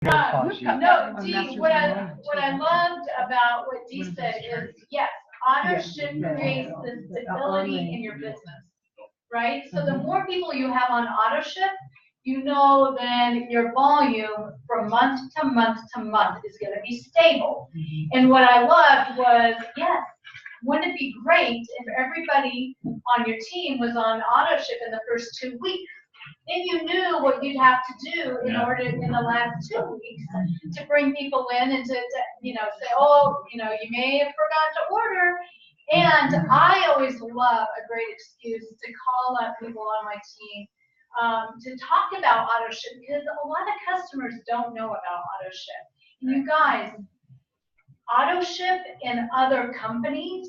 No, Dee, what I loved about what Dee said is, yes, auto ship creates the stability in your business, right? So the more people you have on auto ship, you know then your volume from month to month to month is going to be stable. And what I loved was, yes, wouldn't it be great if everybody on your team was on auto ship in the first 2 weeks? Then you knew what you'd have to do in order in the last 2 weeks to bring people in and to say, oh, you may have forgotten to order. And I always love a great excuse to call up people on my team to talk about auto ship, because a lot of customers don't know about auto ship. And you guys, auto ship in other companies,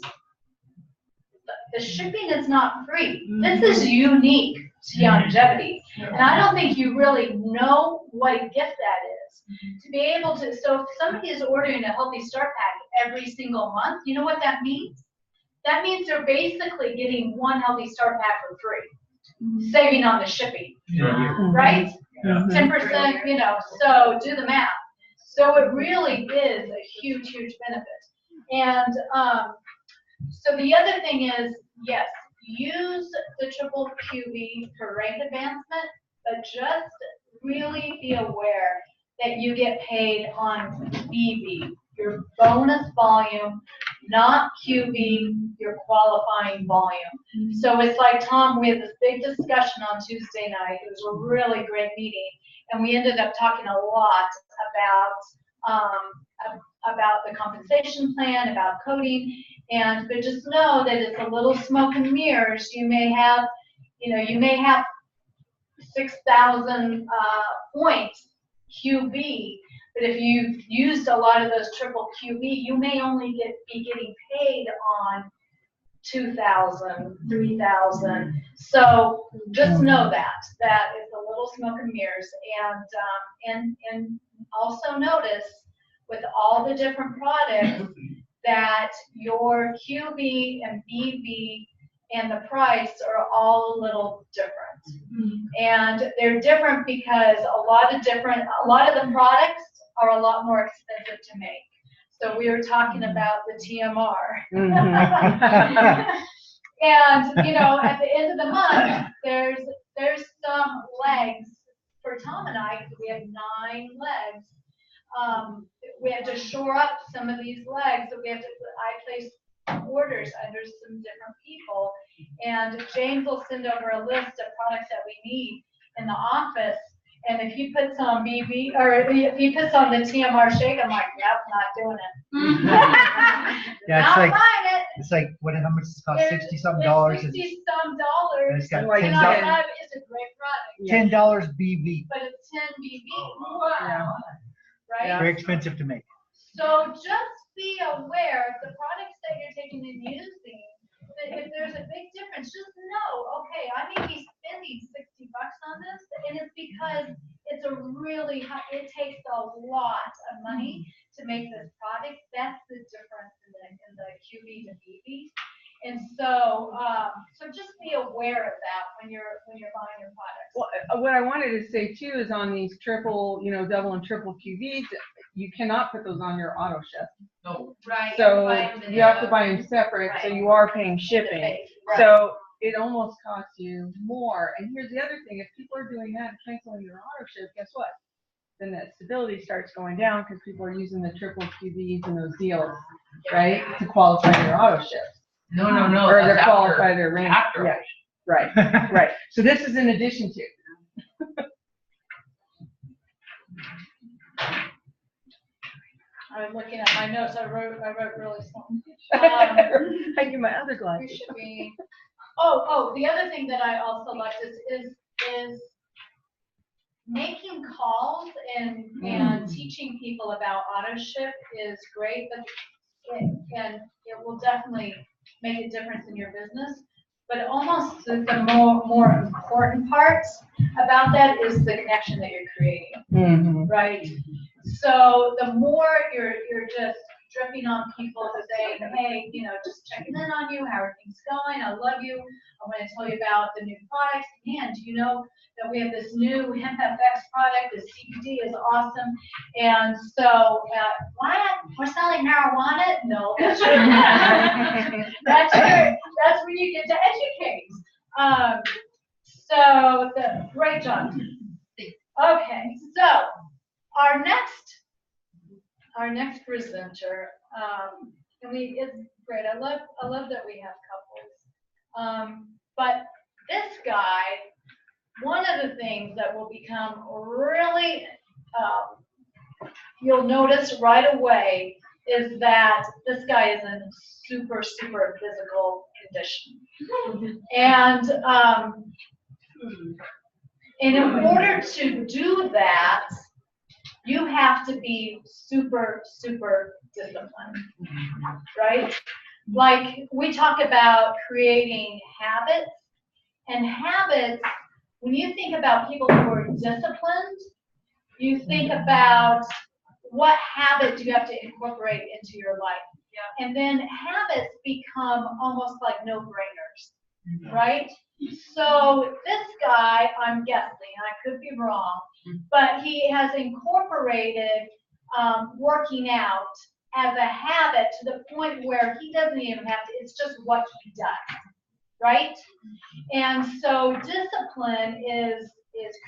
the shipping is not free. This is unique to longevity. And I don't think you really know what a gift that is. To be able to, so if somebody is ordering a Healthy Start Pack every single month, you know what that means? That means they're basically getting one Healthy Start Pack for free, saving on the shipping, right? 10%, so do the math. So it really is a huge, huge benefit. And so the other thing is, yes, use the triple QB for rank advancement, but just really be aware that you get paid on BV, your bonus volume, not QB, your qualifying volume. So it's like, Tom, we had this big discussion on Tuesday night. It was a really great meeting, and we ended up talking a lot about the compensation plan, about coding, but just know that it's a little smoke and mirrors. You may have, you may have 6,000 points QB, but if you've used a lot of those triple QB, you may only be getting paid on 2,000, 3,000. So just know that is a little smoke and mirrors, and also notice with all the different products that your QB and BB and the price are all a little different. And they're different because a lot of the products are a lot more expensive to make. So we were talking about the TMR. And at the end of the month, there's some legs for Tom and I, because we have 9 legs. We have to shore up some of these legs. So I place orders under some different people, and James will send over a list of products that we need in the office. And if you put some BB, or if you put some the TMR shake, I'm like, yep, not doing it. Yeah, it's like how much does it cost? $60-something. $60-some. It's got $10. It's a great product. $10 BV. But it's 10 BV. Wow. Right? Yeah. Very expensive to make. So just be aware of the products that you're taking and using. If there's a big difference, just know, okay, I may be spending $60 on this, and it's because it's a really high, it takes a lot of money to make this product. That's the difference in the QB to BB. And so, so just be aware of that when you're buying your products. Well, what I wanted to say too is on these triple, double and triple QVs, you cannot put those on your auto ship. No. Right. So you have to buy them separate. Right. So you are paying shipping. Right. So it almost costs you more. And here's the other thing: if people are doing that and canceling their auto ship, guess what? Then that stability starts going down because people are using the triple QVs and those deals, right, to qualify their auto ship. No. Or to qualify their rank. After. Yeah. Right. Right. So this is in addition to. I'm looking at my notes. I wrote really small. I give my other glasses. Should be. Oh, the other thing that I also like is making calls and teaching people about auto ship is great, but it will definitely make a difference in your business. But almost the more important part about that is the connection that you're creating, right? So the more you're just dripping on people saying, hey, just checking in on you, how are things going? I love you. I want to tell you about the new products. And do you know that we have this new Hemp FX product? The CBD is awesome. And so, what? We're selling marijuana? No, that's that's when you get to educate. So, great job. Okay, so our next presenter, it's great. I love that we have couples. But this guy, one of the things that will become really, you'll notice right away is that this guy is in super, super physical condition. And in order to do that, you have to be super, super disciplined, right? Like we talk about creating habits, and habits, when you think about people who are disciplined, you think about what habit do you have to incorporate into your life. Yeah. And then habits become almost like no-brainers, right? So this guy, I'm guessing, I could be wrong, but he has incorporated working out as a habit to the point where he doesn't even have to, it's just what he does, right? And so discipline is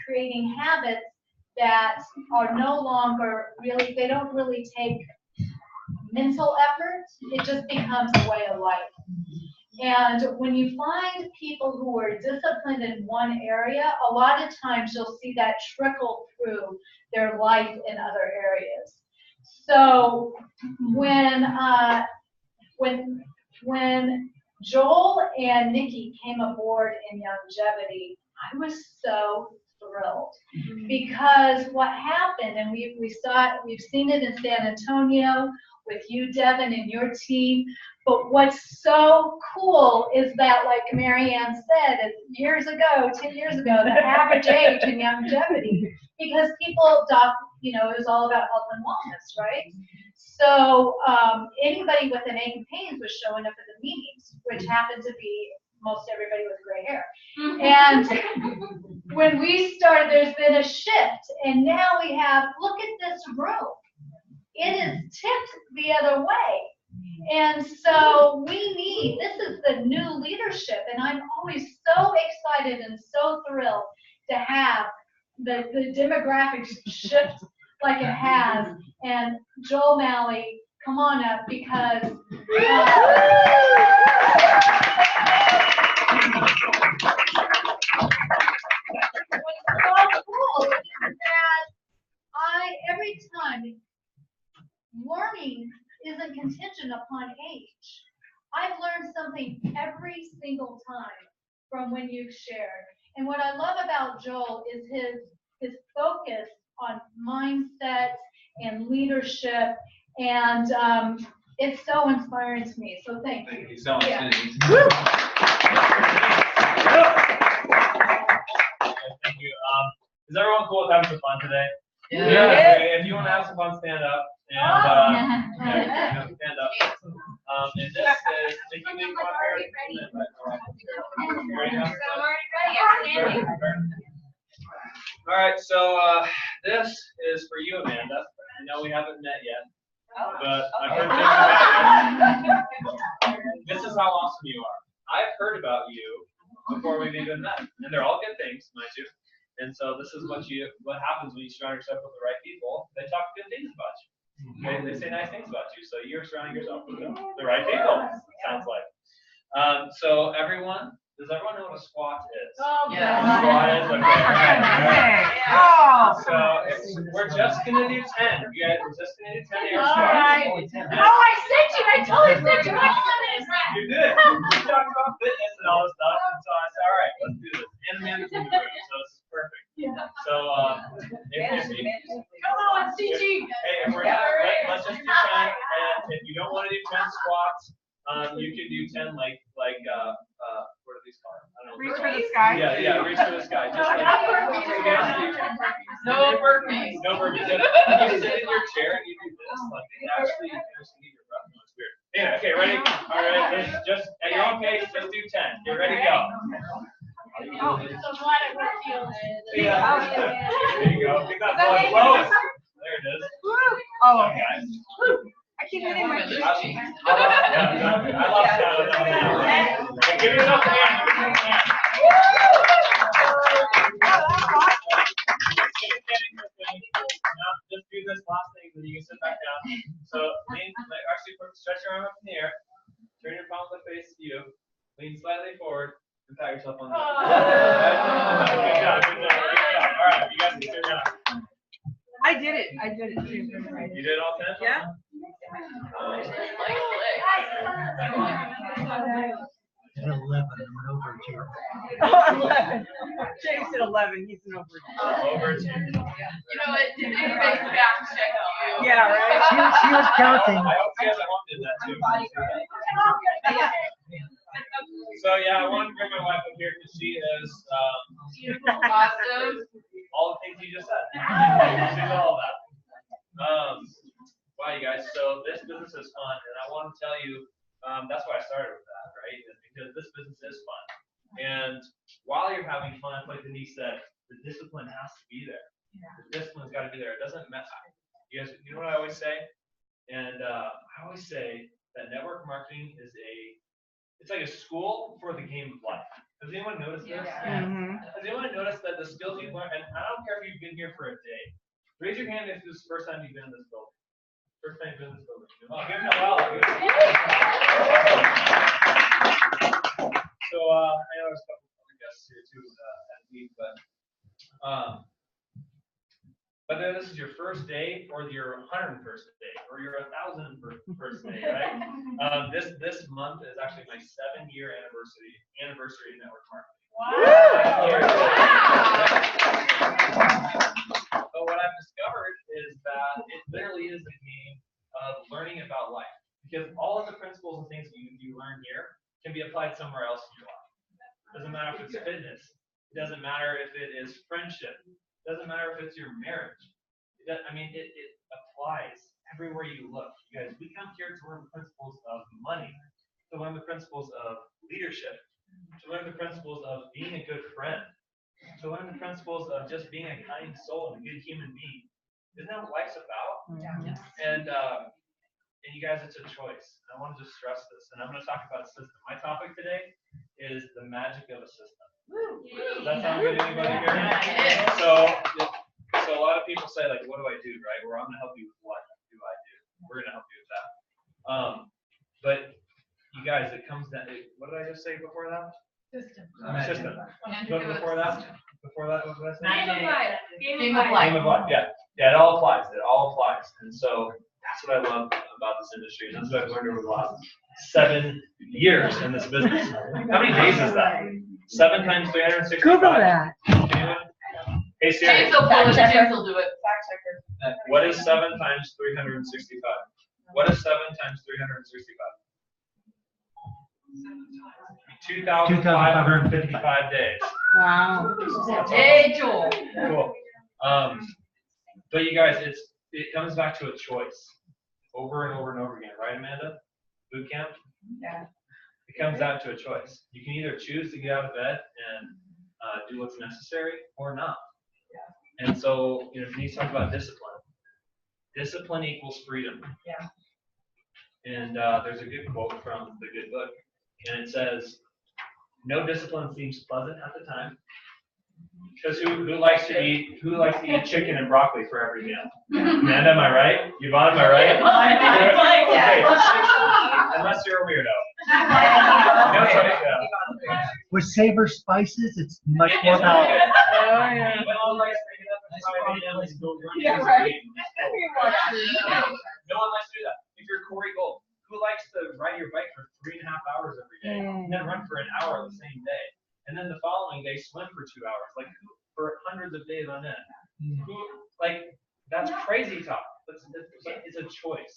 creating habits that are no longer really, they don't really take mental effort, it just becomes a way of life. And when you find people who are disciplined in one area, a lot of times you'll see that trickle through their life in other areas. So when Joel and Nikke came aboard in Longevity, I was so thrilled because what happened, and we've seen it in San Antonio with you, Devin, and your team. But what's so cool is that, like Marianne said, years ago, 10 years ago, the average age in longevity, because people it was all about health and wellness, right? So anybody with an ache and pains was showing up at the meetings, which happened to be most everybody with gray hair. And when we started, there's been a shift, and now we have, look at this room. It is tipped the other way. And so this is the new leadership, and I'm always so excited and so thrilled to have the demographics shift like it has. And Joel, Maly, come on up, because what's so cool is that every time, learning isn't contingent upon age. I've learned something every single time from when you've shared. And what I love about Joel is his focus on mindset and leadership, and it's so inspiring to me. So thank you. Thank you so much. Yeah. Thank you. Is everyone cool with having some fun today? Yeah. Okay, if you want to have some fun, stand up. And stand up. And this is Nikke, you want to All right, so this is for you, Amanda. I know we haven't met yet, but I've heard things about you. This is how awesome you are. I've heard about you before we've even met, and they're all good things, mind you. And so this is what happens when you surround yourself with the right people. They talk good things about you. They say nice things about you. So you're surrounding yourself with the right people, sounds like. So does everyone know what a squat is? Oh, yeah. Squat is? Okay. All right. So we're just going to do 10. You guys, we're just going to do 10 air squats. Right. I sent you. I totally sent you. You did. We talked about fitness and all this stuff. And so I said, all right, let's do this. And Amanda's in the room, so this is perfect. Yeah. So come on, CG. Hey, if we're not, let's just do 10. And if you don't want to do 10 squats, you can do 10 like what are these called? I don't know. Reach for the sky. Yeah, reach for the sky. Just like, no burpees. No burpees. If you sit in your chair and you do this, like it actually Yeah, okay, ready? All right, let's just at your own pace, just do 10. Get ready, go. So glad I feel it. Yeah. There you go. Pick that ball close. There it is. Oh, Sorry, guys. I keep hitting my cheek. I lost count of that. Give yourself a hand. Give yourself a hand. Now, just do this last thing, then you can sit back down. So, actually, stretch your arm up in the air. Turn your palms to face you. Lean slightly forward and pat yourself on the back. Good job, good job, good job. All right, you guys can sit down. I did it too. You did all 10? Yeah. At 11, I'm an overachievers. Oh, 11. James at 11. He's an overachiever. Overachievers. You know, it didn't even fact check you. Yeah, right. She was counting. I hope you guys at home did that too. So yeah, I wanted to bring my wife up here because she is Awesome. all the things you just said. She's all of that. Wow, you guys. So this business is fun, and I want to tell you that's why I started with that, right? Is because this business is fun, and while you're having fun, like Denise said, the discipline has to be there. The discipline's got to be there. It doesn't matter. You guys, you know what I always say? And I always say that network marketing is it's like a school for the game of life. Has anyone noticed this? Yeah. Has anyone noticed that the skills you've learned, and I don't care if you've been here for a day, raise your hand if this is the first time you've been in this building. First time you've been in this building. Oh, give them a well. So I know there's a couple other guests here too at the week, but then this is your first day, or your 101st day, or your 1,001st day, right? This month is actually my 7-year anniversary of network marketing. Wow. But what I've discovered is that it literally is a game of learning about life, because all of the principles and things you learn here can be applied somewhere else in your life. It doesn't matter if it's fitness. It doesn't matter if it is friendship. It doesn't matter if it's your marriage. It applies everywhere you look. You guys, we come here to learn the principles of money, to learn the principles of leadership, to learn the principles of being a good friend, to learn the principles of just being a kind soul and a good human being. Isn't that what life's about? Yeah. And you guys, it's a choice. I want to just stress this, and I'm going to talk about a system. My topic today is the magic of a system. Does that sound good to anybody here? So a lot of people say, like, what do I do, right? Well, I'm going to help you with what do I do. We're going to help you with that. But you guys, it comes down. What did I just say before that? System. System. But before that, what did I say? Game of life. Game of life. Yeah, it all applies. It all applies. And so that's what I love about this industry. And that's what I've learned over the last 7 years in this business. How many days is that? 7 times 365. Google that. Anyone? Hey Siri. James will pull it. James will do it. What is 7 times 365? What is 7 times 365? 2,555 days. Wow. Hey, Joel. Cool. But you guys, it comes back to a choice over and over and over again, right, Amanda? Boot camp? Yeah. It comes down to a choice. You can either choose to get out of bed and do what's necessary or not. Yeah. And so, Denise talked about discipline. Discipline equals freedom. Yeah. And there's a good quote from the good book, and it says, "No discipline seems pleasant at the time." Because who likes to eat chicken and broccoli for every meal? Amanda, am I right? Yvonne, am I right? Okay. Unless you're a weirdo. With savor spices, it's much more palatable. Oh, yeah. No one likes to get up and try and go run. Yeah, right. No one likes to do that. If you're Corey Gold, who likes to ride your bike for 3.5 hours every day, and then run for an hour the same day, and then the following day swim for 2 hours, like for hundreds of days on end? That's crazy talk. It's a choice.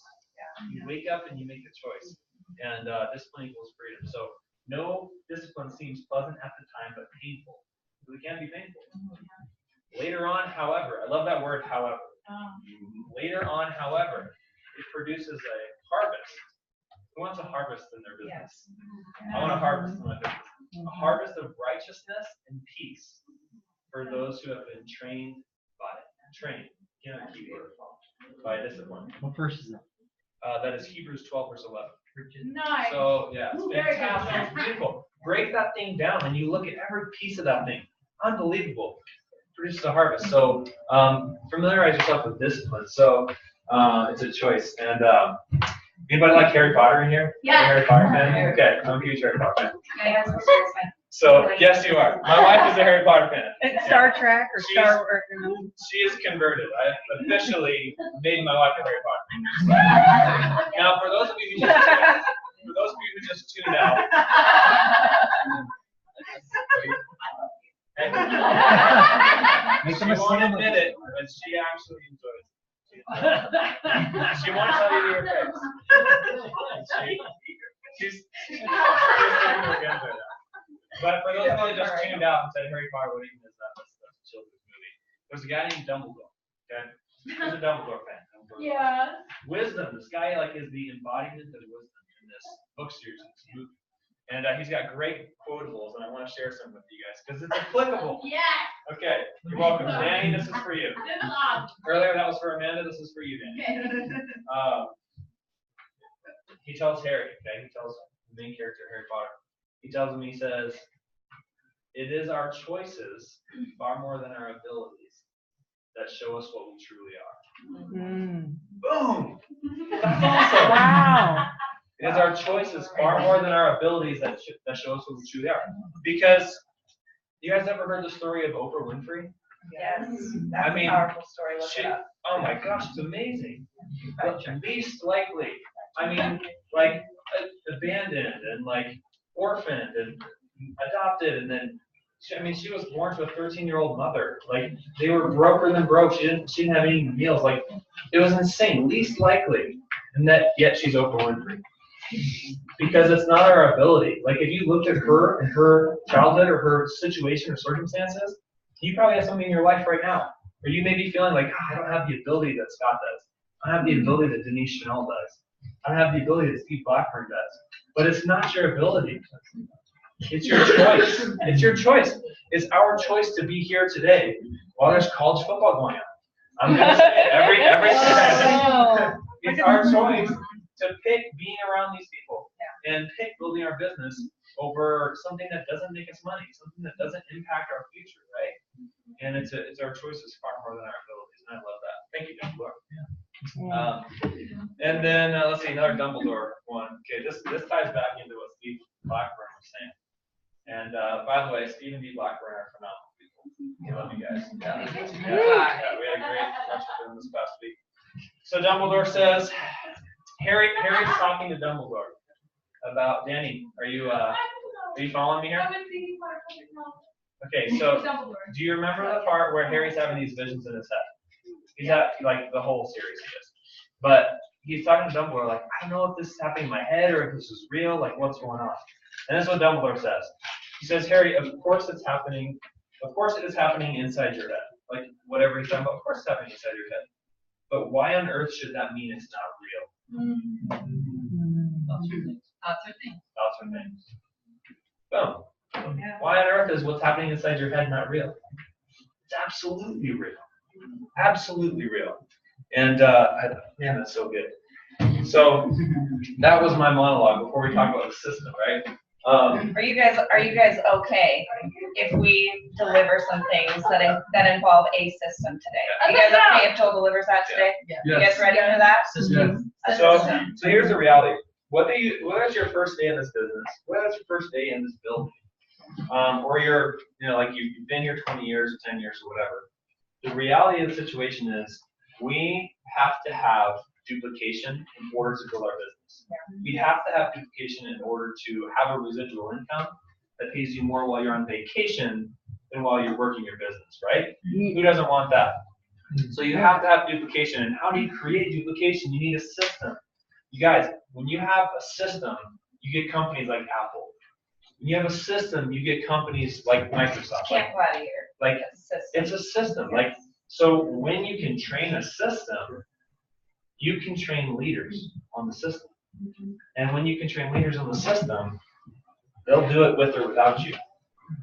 You wake up and you make a choice, and discipline equals freedom. So no discipline seems pleasant at the time, but painful. It can be painful. Later on, however, I love that word, however. Later on, however, it produces a harvest Who wants a harvest in their business? I want a harvest in my business. A harvest of righteousness and peace for those who have been trained by it. Trained, again, a key word, by discipline. What verse is that? That is Hebrews 12, verse 11. Nice. So, yeah, it's Very good. fantastic. It's beautiful. Break that thing down and you look at every piece of that thing. Unbelievable. Produces a harvest. So, familiarize yourself with discipline. So, it's a choice. And anybody like Harry Potter in here? Yeah. Harry Potter fan? Okay, I'm a huge Harry Potter fan. Yeah, So, yes, you are. My wife is a Harry Potter fan. It's Star Trek or She's- Star Wars. She is converted. I officially made my wife a Harry Potter fan. Now, for those of you who just tuned out, Make she them a won't sandwich. admit it, but she actually enjoys it. She won't tell you to your face. She's taking her guns right now. But for those of you who just tuned out and said Harry Potter, what even is that? That's a children's movie. There's a guy named Dumbledore. Okay, who's a Dumbledore fan? Yeah. Wisdom. This guy is the embodiment of wisdom in this book series, in this movie. And he's got great quotables, and I want to share some with you guys because it's applicable. Yeah. Okay, you're welcome. Danny, this is for you. Earlier that was for Amanda, this is for you, Danny. He tells Harry, okay, he tells the main character, Harry Potter, he tells him, he says, it is our choices far more than our abilities that show us what we truly are. Mm. Boom! That's awesome. Wow. It is our choices far more than our abilities that show us what we truly are. Because, you guys ever heard the story of Oprah Winfrey? Yes, I that's mean, a powerful story. Look She, it up. oh my gosh, it's amazing. But least likely, I mean, like abandoned and like orphaned and adopted, and then she was born to a 13-year-old mother. Like they were broker than broke. She didn't have any meals. Like it was insane. Least likely, and yet she's Oprah Winfrey. Because it's not our ability. Like if you looked at her and her childhood or her situation or circumstances, you probably have something in your life right now where you may be feeling like, I don't have the ability that Scott does. I don't have the ability that Denise Chanel does. I don't have the ability that Steve Blackburn does. But it's not your ability. It's your choice. It's your choice. It's our choice to be here today while there's college football going on. I'm going to say it every Saturday. It's our choice to pick being around these people and pick building our business over something that doesn't make us money, something that doesn't impact our future, right? And it's our choices far more than our abilities, and I love that. Thank you, Dumbledore. And then let's see, another Dumbledore one. Okay, this ties back into what Steve Blackburn was saying. And by the way, Steve and Dee Blackburn are phenomenal people. I love you guys. Yeah, we had a great lunch with them this past week. So Dumbledore says, Harry's talking to Dumbledore about Danny. Are you following me here? Okay, so do you remember the part where Harry's having these visions in his head? He's at like the whole series he is. But he's talking to Dumbledore like, I don't know if this is happening in my head or if this is real, like what's going on. And that's what Dumbledore says. He says, Harry, of course it's happening. Of course it is happening inside your head. Like whatever he's talking about, of course it's happening inside your head. But why on earth should that mean it's not real? Thoughts are things. Thoughts are things. Boom. Why on earth is what's happening inside your head not real? It's absolutely real. Absolutely real. And man, that's so good. So that was my monologue before we talk about the system, right? Are you guys okay if we deliver some things that involve a system today? Are you guys okay if Joel delivers that today? Yeah. You guys ready for that? A So system. here's the reality. Whether it's your first day in this business, whether it's your first day in this building, or you're, like you've been here 20 years, 10 years, or whatever, the reality of the situation is we have to have duplication in order to build our business. We have to have duplication in order to have a residual income that pays you more while you're on vacation than while you're working your business, right? Who doesn't want that? So you have to have duplication. And how do you create duplication? You need a system. You guys, when you have a system, you get companies like Apple. When you have a system, you get companies like Microsoft. Can't go out of here. Like It's a system. it's a system. Like so when you can train a system, you can train leaders on the system. And when you can train leaders in the system, they'll do it with or without you.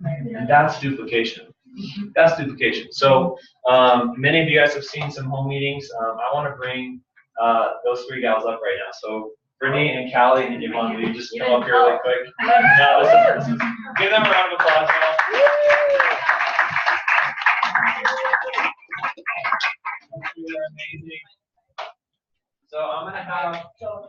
And that's duplication. That's duplication. So many of you guys have seen some home meetings. I want to bring those three gals up right now. So Brittany and Callie and Yvonne, will you just come up here really quick? No, this is, give them a round of applause now. You're amazing. So I'm going to have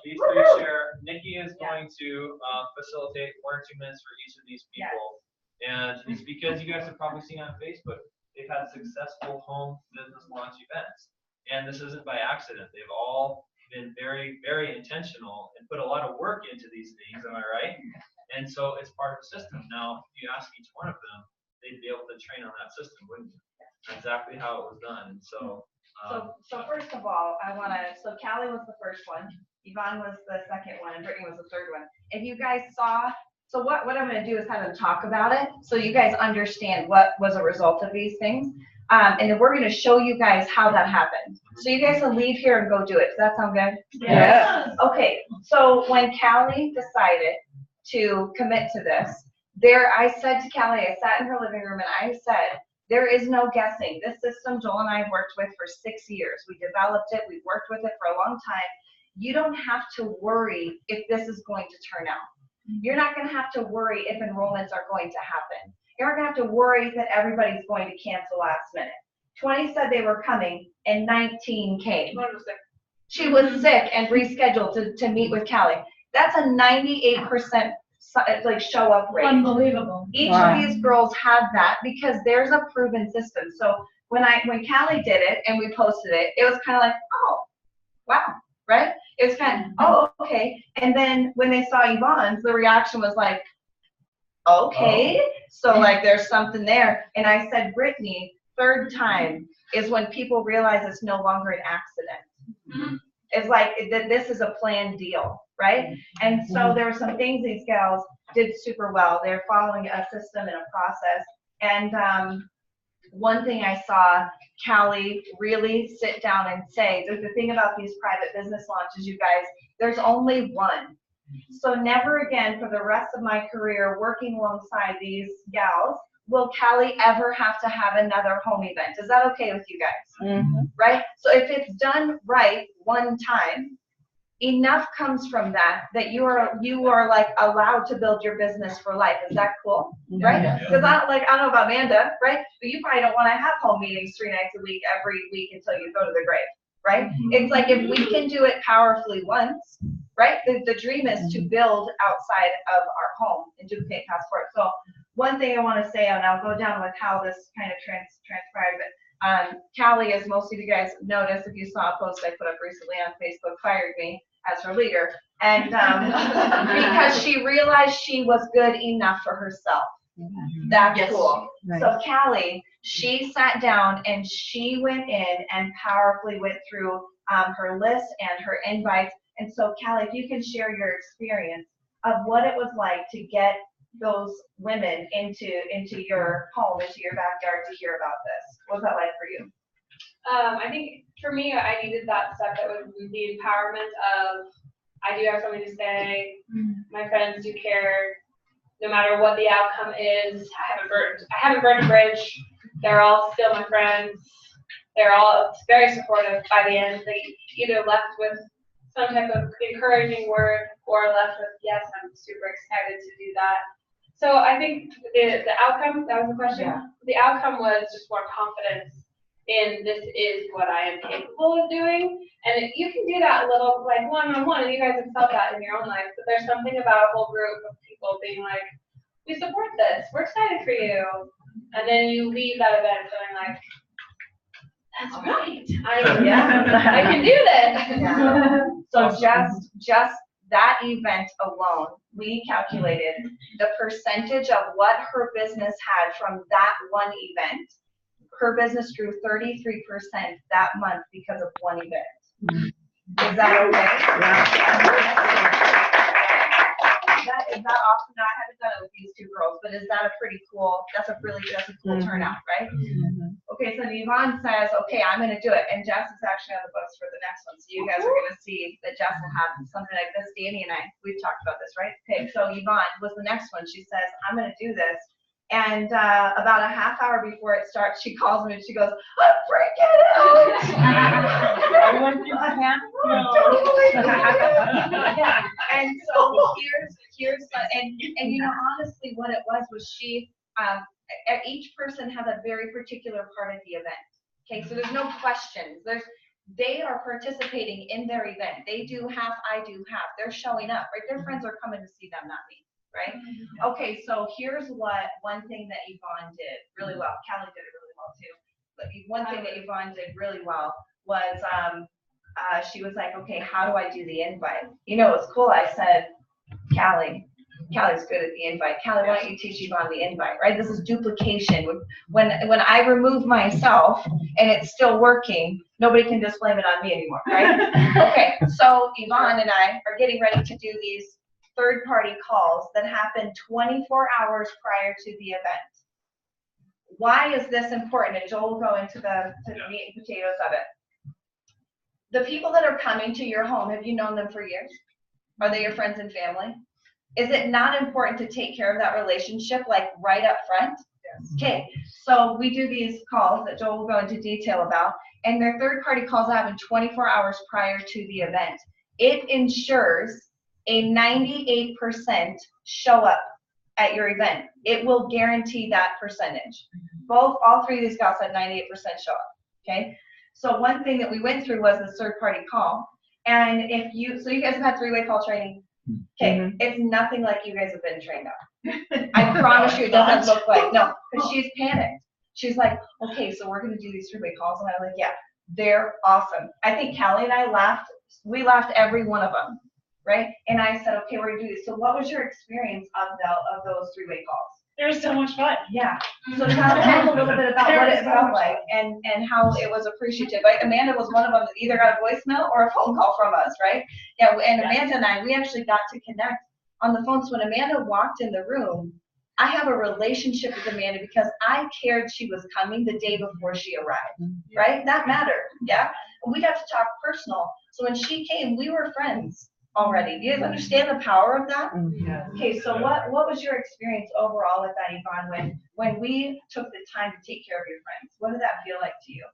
these three share. Nikke is going to facilitate 1 or 2 minutes for each of these people. And it's because you guys have probably seen on Facebook, they've had successful home business launch events. And this isn't by accident. They've all been very, very intentional and put a lot of work into these things, am I right? And so it's part of the system. Now, if you ask each one of them, they'd be able to train on that system, wouldn't you? Exactly how it was done. And so So first of all, so Callie was the first one, Yvonne was the second one, and Brittany was the third one. If you guys saw, so what I'm gonna do is kind of talk about it, so you guys understand what was a result of these things. And then we're gonna show you guys how that happened. So you guys can leave here and go do it. Does that sound good? Yeah. Okay, so when Callie decided to commit to this, I said to Callie, I sat in her living room and I said, there is no guessing. This system Joel and I have worked with for 6 years. We developed it, we've worked with it for a long time. You don't have to worry if this is going to turn out. You're not gonna have to worry if enrollments are going to happen. You're not gonna have to worry that everybody's going to cancel last minute. 20 said they were coming and 19 came. She was sick and rescheduled to meet with Callie. That's a 98% like show up rate. Unbelievable. Each of these girls had that because there's a proven system. So when Callie did it and we posted it, it was kind of like, oh, wow, right? It was kind of, oh, okay. And then when they saw Yvonne's, the reaction was like, okay, so like there's something there. And I said, Brittany, third time is when people realize it's no longer an accident. It's like that this is a planned deal, right? And so there were some things these gals did super well. They're following a system and a process. And one thing I saw Callie really sit down and say, the thing about these private business launches, you guys, there's only one. So never again for the rest of my career working alongside these gals will Callie ever have to have another home event. Is that okay with you guys? Right? So if it's done right one time, enough comes from that you are like allowed to build your business for life. Is that cool? Right? Because I don't know about Amanda, right? But you probably don't want to have home meetings 3 nights a week every week until you go to the grave, right? It's like if we can do it powerfully once, right? The dream is to build outside of our home and duplicate passport. So one thing I want to say, and I'll go down with how this kind of transpired, but Callie, as most of you guys noticed, if you saw a post I put up recently on Facebook, fired me as her leader, and because she realized she was good enough for herself. That's cool. Right. So Callie, she sat down and she went in and powerfully went through her list and her invites. And so Callie, if you can share your experience of what it was like to get those women into your home, into your backyard to hear about this. What was that like for you? I think for me, I needed that step that was the empowerment of, I do have something to say, my friends do care, no matter what the outcome is. I haven't burned a bridge. They're all still my friends. They're all very supportive by the end. They either left with some type of encouraging word or left with, yes, I'm super excited to do that. So I think the outcome, that was the question. Yeah. The outcome was just more confidence in this is what I am capable of doing. And you can do that a little like one-on-one, and you guys have felt that in your own life, but there's something about a whole group of people being like, we support this, we're excited for you. And then you leave that event feeling like, that's right, I can do this. Yeah. So just that event alone, we calculated the percentage of what her business had from that one event. Her business grew 33% that month because of one event. Is that okay? Is that awesome? Now, I haven't done it with these two girls, but is that a pretty cool, that's a cool turnout, right? Okay, so Yvonne says, okay, I'm gonna do it, and Jess is actually on the books for the next one, so you guys are gonna see that Jess will have something like this. Danny and I, we've talked about this, right? Okay, so Yvonne was the next one. She says, I'm gonna do this, and about a half hour before it starts, she calls me and she goes, I'm freaking out. Everyone through camp? Yeah, and so here's and you know, honestly, what it was she each person has a very particular part of the event. Okay, so there's no questions. They are participating in their event. They do half, I do half. They're showing up, right? Their friends are coming to see them, not me, right? Okay, so here's one thing that Yvonne did really well. Callie did it really well too. But one thing that Yvonne did really well was she was like, okay, how do I do the invite? You know, it's cool. I said, Callie's good at the invite. Callie, why don't you teach Yvonne the invite, right? This is duplication. When I remove myself and it's still working, nobody can just blame it on me anymore, right? Okay, so Yvonne and I are getting ready to do these third-party calls that happen 24 hours prior to the event. Why is this important? And Joel will go into the meat and potatoes of it. The people that are coming to your home, have you known them for years? Are they your friends and family? Is it not important to take care of that relationship, like right up front? Yes. Okay, so we do these calls that Joel will go into detail about, and their third-party calls happen 24 hours prior to the event. It ensures a 98% show up at your event. It will guarantee that percentage. All three of these guys had 98% show up, okay? So one thing that we went through was the third-party call, and so you guys have had three-way call training. Okay, it's nothing like you guys have been trained on. I promise you, it doesn't look like, no, because she's panicked. She's like, okay, so we're gonna do these three-way calls, and I'm like, yeah, they're awesome. I think Callie and I laughed. We laughed every one of them, right? And I said, okay, we're gonna do this. So what was your experience of those three-way calls? It was so much fun. Yeah. So tell a little bit about what it felt like and how it was appreciative. Like Amanda was one of them that either got a voicemail or a phone call from us, right? Yeah, and Amanda and I, we actually got to connect on the phone. So when Amanda walked in the room, I have a relationship with Amanda because I cared she was coming the day before she arrived, right? That mattered, yeah? And we got to talk personal. So when she came, we were friends already. Do you guys understand the power of that? Yeah. Okay, so what was your experience overall with that, Yvonne, when we took the time to take care of your friends? What did that feel like to you?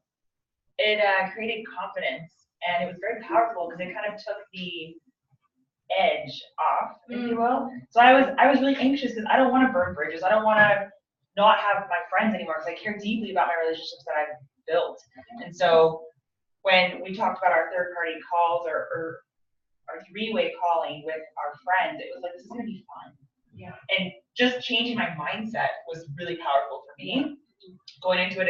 It created confidence, and it was very powerful because it kind of took the edge off, if you will. So I was really anxious because I don't want to burn bridges. I don't want to not have my friends anymore because I care deeply about my relationships that I've built. And so when we talked about our third-party calls or our three-way calling with our friends, it was like, this is gonna be fun. Yeah. And just changing my mindset was really powerful for me. Going into it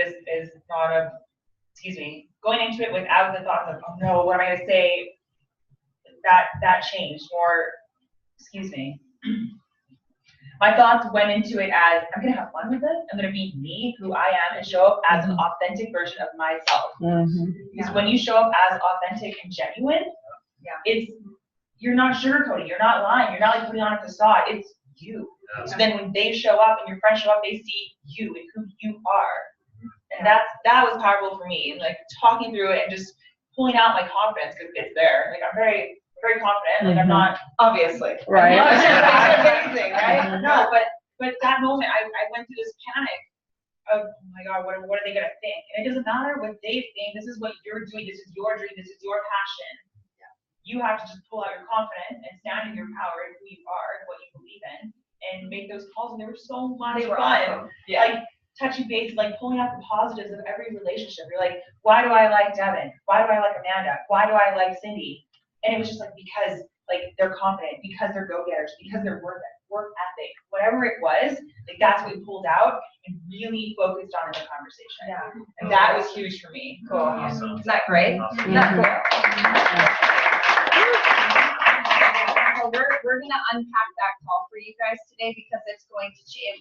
going into it without the thoughts of, oh no, what am I gonna say? That changed my thoughts went into it as, I'm gonna have fun with it. I'm gonna be me, who I am, and show up as an authentic version of myself. Because when you show up as authentic and genuine, you're not sugarcoating, you're not lying, you're not like putting on a facade, it's you. So then when they show up and your friends show up, they see you and who you are. And that was powerful for me, like talking through it and just pulling out my confidence because it's there. Like I'm very, very confident, like I'm not, Obviously. Right. Amazing, right? no, but that moment I went through this panic of, oh my God, what are they gonna think? And it doesn't matter what they think, this is what you're doing, this is your dream, this is your passion. You have to just pull out your confidence and stand in your power and who you are and what you believe in and make those calls. And they were so much fun. Awesome. Yeah. Like touching base, like pulling out the positives of every relationship. You're like, why do I like Devin? Why do I like Amanda? Why do I like Cindy? And it was just like, because like they're confident, because they're go-getters, because they're work ethic, whatever it was, like that's what we pulled out and really focused on in the conversation. Yeah. And that was huge for me. Cool. Awesome. Isn't that great? Isn't that cool? So we're gonna unpack that call for you guys today because it's going to change.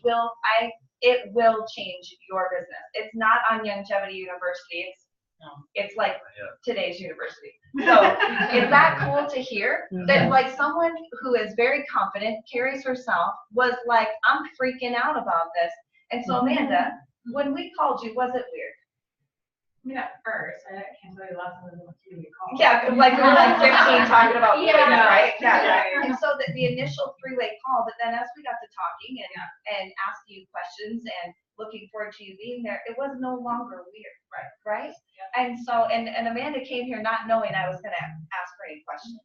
It will change your business. It's not on Longevity University. It's like today's university. So is that cool to hear? That like someone who is very confident, carries herself, was like, I'm freaking out about this. And so Amanda, when we called you, was it weird? mean, at first, I can't tell you the last time I was giving you a call. Yeah, like we were like 15 talking about Yeah. women, right? Yeah. Yeah. And so the initial three-way call, but then as we got to talking and asking you questions and looking forward to you being there, it was no longer weird. Right? And so, and Amanda came here not knowing I was gonna ask her any questions.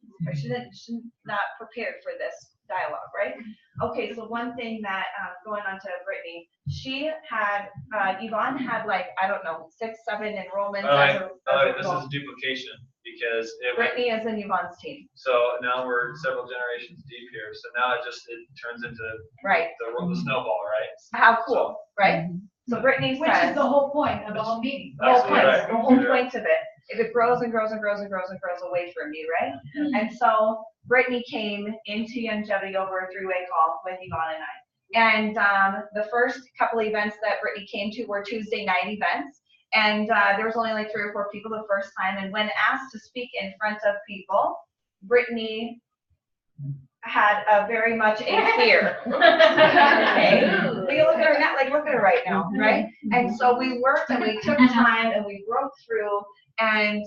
She's not prepared for this dialogue, right? Okay, so one thing that, going on to Brittany, she had, Yvonne had like, I don't know, 6, 7 enrollments as a This is duplication because it went, Brittany is in Yvonne's team. so now we're several generations deep here. So now it turns into Right. the snowball, right? How cool, right? So Brittany Which is says, the whole point of the whole meeting. the whole Absolutely point, right. the whole point of it, if it grows and grows and grows and grows and grows away from you, right? And so Brittany came into Longevity over a three-way call with Yvonne and I. And the first couple events that Brittany came to were Tuesday night events. And there was only like 3 or 4 people the first time. And when asked to speak in front of people, Brittany had a very much a fear. Okay. We look at her now, like look at her right now, right? And so we worked and we took time and we broke through and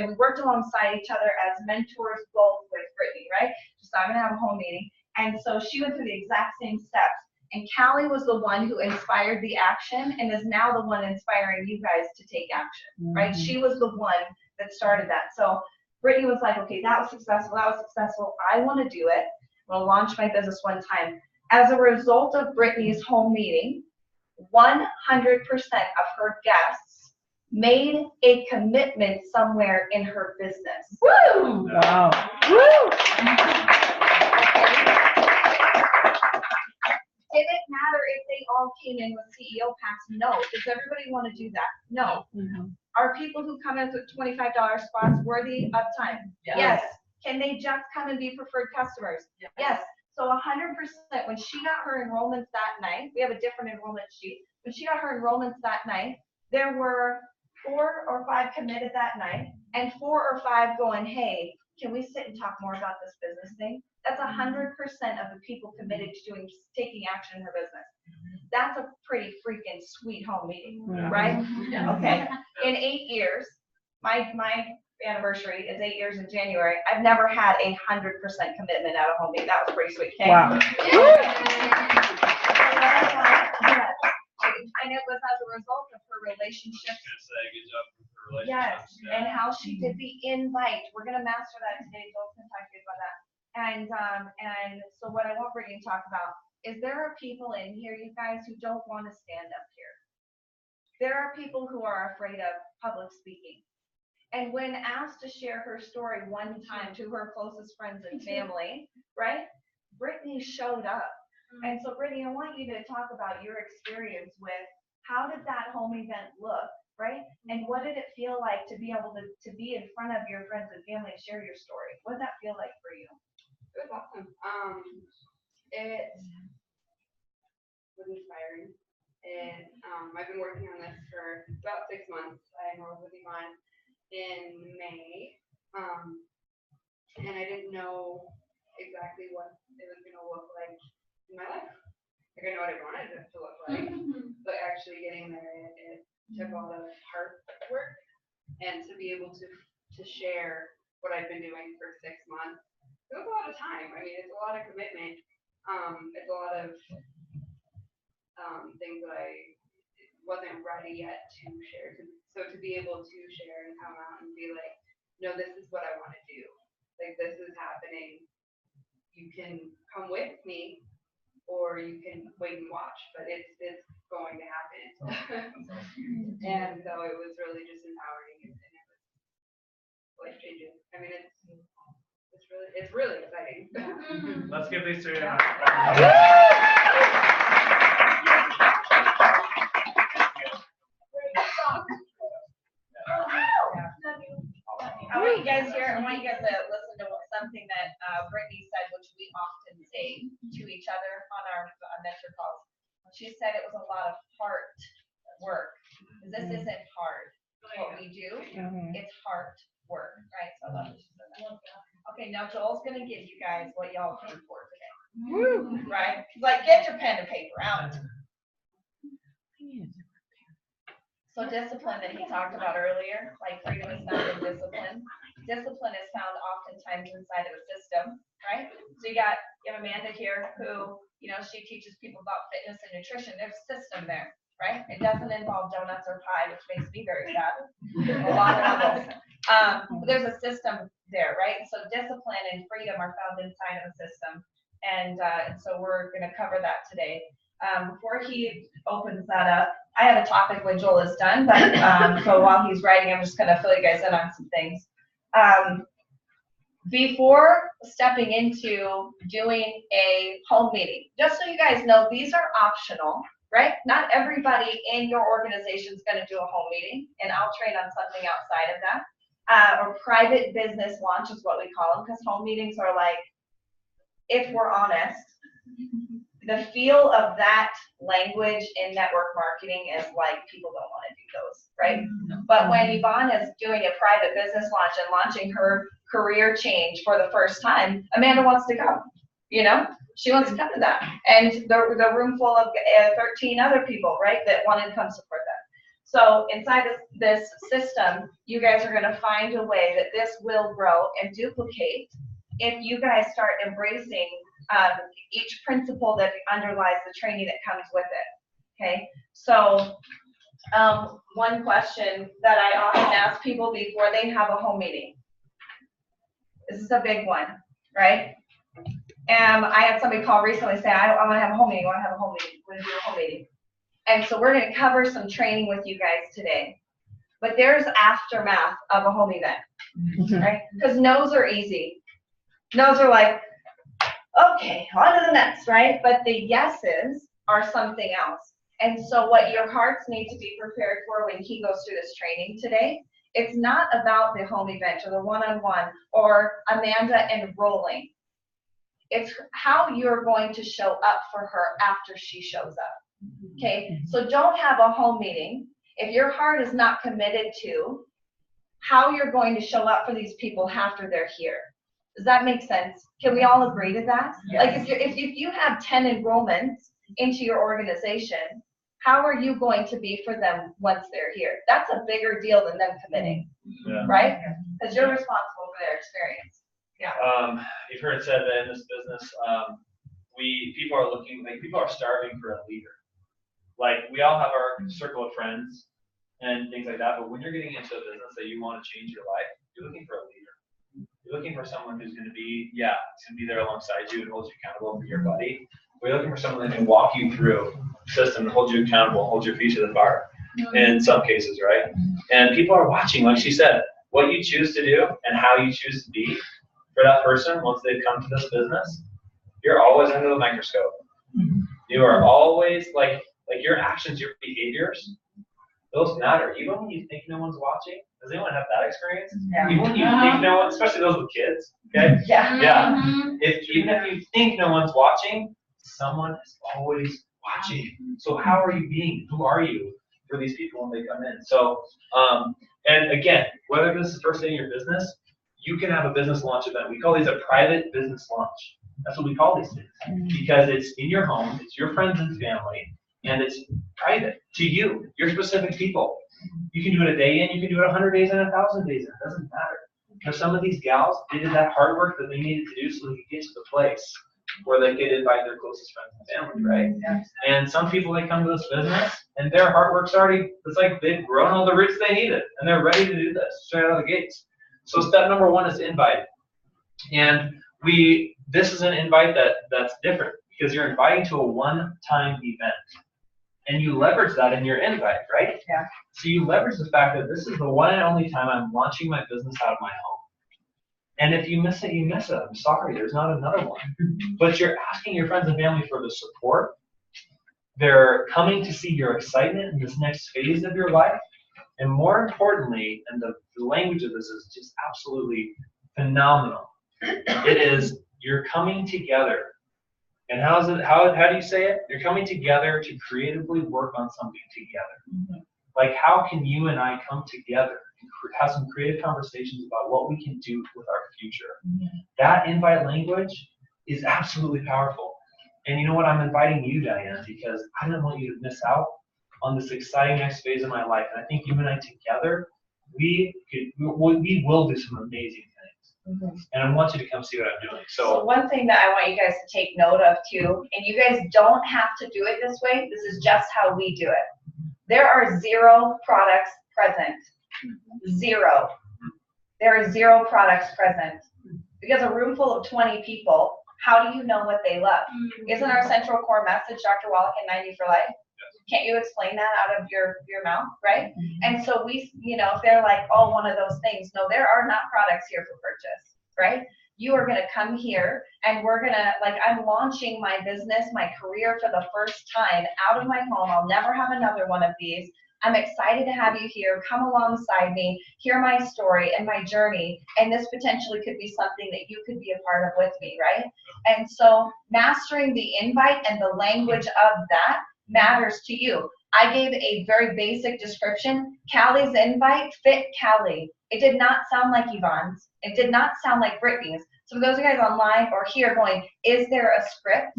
we worked alongside each other as mentors both with Brittany, right? So I'm gonna have a home meeting. And so she went through the exact same steps. And Callie was the one who inspired the action and is now the one inspiring you guys to take action, right? She was the one that started that. So Brittany was like, okay, that was successful. I want to do it. I'm going to launch my business one time. As a result of Brittany's home meeting, 100% of her guests made a commitment somewhere in her business. Woo! Wow. Woo! Didn't matter if they all came in with CEO packs. No. Does everybody want to do that? No. Are people who come in with $25 spots worthy of time? Yes. Can they just come and be preferred customers? Yes. So 100%, when she got her enrollments that night, we have a different enrollment sheet. When she got her enrollments that night, there were 4 or 5 committed that night and 4 or 5 going, hey, can we sit and talk more about this business thing? That's 100% of the people committed to taking action in her business. That's a pretty freaking sweet home meeting, right? Okay. In 8 years, my anniversary is 8 years in January. I've never had 100% commitment at a home meeting. That was pretty sweet. Okay? Wow. And it was as a result of her relationship. Good job for her Yes, relationship. and how she did the invite. We're gonna master that today. Joel's gonna talk to you about that. And so what I want Brittany to talk about is there are people in here, you guys, who don't want to stand up here. There are people who are afraid of public speaking. And when asked to share her story one time to her closest friends and family, right? Brittany showed up. And so Brittany, I want you to talk about your experience with how did that home event look, right? And what did it feel like to be able to be in front of your friends and family and share your story? What did that feel like for you? It was awesome. It was inspiring. And I've been working on this for about 6 months. I enrolled with Yvonne in May. And I didn't know exactly what it was going to look like in my life. Like I know what I wanted it to look like, but actually getting there, it took a lot of hard work. And to be able to share what I've been doing for 6 months, it was a lot of time. I mean, it's a lot of commitment. It's a lot of things that I wasn't ready yet to share. So to be able to share and come out and be like, no, this is what I want to do. Like this is happening. You can come with me, or you can wait and watch. But it's going to happen. And so it was really just empowering, and it was life changing. I mean, it's really exciting. Let's give these 3 I want you guys here, I want you guys to listen to something that Brittany said, which we often say to each other on our mentor calls. She said it was a lot of heart work. This isn't hard. What we do, it's heart work, right? So I love that she said that. Okay, now Joel's gonna give you guys what y'all came for today. Woo! Right? Like, get your pen and paper out. So So discipline that he talked about earlier, like freedom is found in discipline. Discipline is found oftentimes inside of a system, right? So you have Amanda here who, she teaches people about fitness and nutrition. There's a system there, right? It doesn't involve donuts or pie, which makes me very sad. A lot of levels. But there's a system there, right? So discipline and freedom are found inside of a system. And so we're going to cover that today. Before he opens that up, I have a topic when Joel is done, but so while he's writing, I'm just going to fill you guys in on some things. Before stepping into doing a home meeting, just so you guys know, these are optional, right? Not everybody in your organization is going to do a home meeting, and I'll train on something outside of that. Or private business launch is what we call them, because home meetings are like, if we're honest, the feel of that language in network marketing is like people don't want to do those, right? But when Yvonne is doing a private business launch and launching her career change for the first time, Amanda wants to go, she wants to come to that. And the room full of 13 other people, right, that want to come support that. So inside of this system, you guys are going to find a way that this will grow and duplicate if you guys start embracing each principle that underlies the training that comes with it, okay? So one question that I often ask people before they have a home meeting. This is a big one, right? And I had somebody call recently say, I want to have a home meeting, I want to have a home meeting, we're going to do a home meeting. And so we're going to cover some training with you guys today. But there's aftermath of a home event, right? Because no's are easy. No's are like, okay, on to the next, right? But the yeses are something else. And so what your hearts need to be prepared for when he goes through this training today, it's not about the home event or the one-on-one or Amanda enrolling. It's how you're going to show up for her after she shows up, okay? So don't have a home meeting if your heart is not committed to how you're going to show up for these people after they're here. Does that make sense? Can we all agree to that? Yes. Like if you have 10 enrollments into your organization, how are you going to be for them once they're here? That's a bigger deal than them committing, right? Because you're responsible for their experience. Yeah. You've heard it said that in this business, people are starving for a leader. Like we all have our circle of friends and things like that, but when you're getting into a business that you want to change your life, you're looking for a leader. You're looking for someone who's going to be, there alongside you and hold you accountable for your buddy. We're looking for someone that can walk you through the system and hold you accountable, hold your feet to the fire in some cases, right? And people are watching, like she said, what you choose to do and how you choose to be for that person once they've come to this business, you're always under the microscope. You are always, like your actions, your behaviors, those matter. Even when you think no one's watching. Does anyone have that experience? Yeah. Even when you think no one, especially those with kids, okay? Yeah. Even if you think no one's watching, someone is always watching. So how are you being? Who are you for these people when they come in? So, and again, whether this is the first day in your business, you can have a business launch event. We call these a private business launch. That's what we call these things. Because it's in your home, it's your friends and family, and it's private to you, your specific people. You can do it a day in, you can do it 100 days in, 1,000 days in. It doesn't matter. Because some of these gals, they did that hard work that they needed to do so they could get to the place where they could invite their closest friends and family, right? Yeah. And some people, they come to this business, and their hard work's already, it's like they've grown all the roots they needed, and they're ready to do this straight out of the gates. So step number one is invite. And this is an invite that's different, because you're inviting to a one-time event. And you leverage that in your invite, right? Yeah. So you leverage the fact that this is the one and only time I'm launching my business out of my home. And if you miss it, you miss it. I'm sorry, there's not another one. But you're asking your friends and family for the support. They're coming to see your excitement in this next phase of your life. And more importantly, and the language of this is just absolutely phenomenal. It is, you're coming together. And how do you say it? You're coming together to creatively work on something together. Like, how can you and I come together and have some creative conversations about what we can do with our future? That invite language is absolutely powerful. And you know what? I'm inviting you, Diane, because I don't want you to miss out on this exciting next phase of my life. And I think you and I together, we will do some amazing things. And I want you to come see what I'm doing. So one thing that I want you guys to take note of too, and you guys don't have to do it this way, this is just how we do it. There are 0 products present. 0. There are 0 products present. Because a room full of 20 people, how do you know what they love? Isn't our central core message, Dr. Wallach and 90 for life? Can't you explain that out of your mouth, right? And so we, you know, if they're like, oh, one of those things, no, there are not products here for purchase, right? You are gonna come here and we're gonna, like, I'm launching my business, my career for the first time out of my home. I'll never have another one of these. I'm excited to have you here. Come alongside me, hear my story and my journey. And this potentially could be something that you could be a part of with me, right? And so mastering the invite and the language of that matters to you. I gave a very basic description. Callie's invite fit Callie. It did not sound like Yvonne's. It did not sound like Brittany's. So for those of you guys online or here going, is there a script?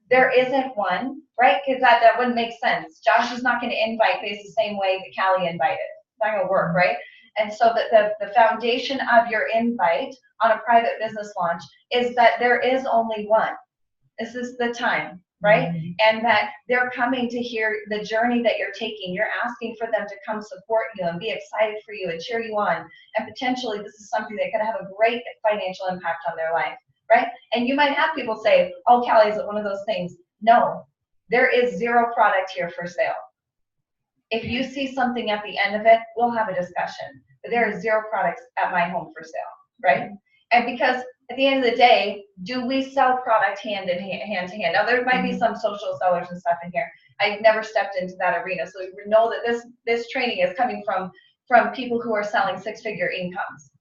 There isn't one, right? Because that wouldn't make sense. Josh is not going to invite based the same way that Callie invited. It's not going to work, right? And so the foundation of your invite on a private business launch is that there is only one. This is the time, right? And that they're coming to hear the journey that you're taking. You're asking for them to come support you and be excited for you and cheer you on. And potentially this is something that could have a great financial impact on their life, right? And you might have people say, oh, Callie, is it one of those things? No, there is 0 product here for sale. If you see something at the end of it, we'll have a discussion. But there is 0 products at my home for sale, right? And because at the end of the day, do we sell product hand to hand? Now there might be some social sellers and stuff in here. I've never stepped into that arena, so we know that this training is coming from people who are selling 6-figure incomes,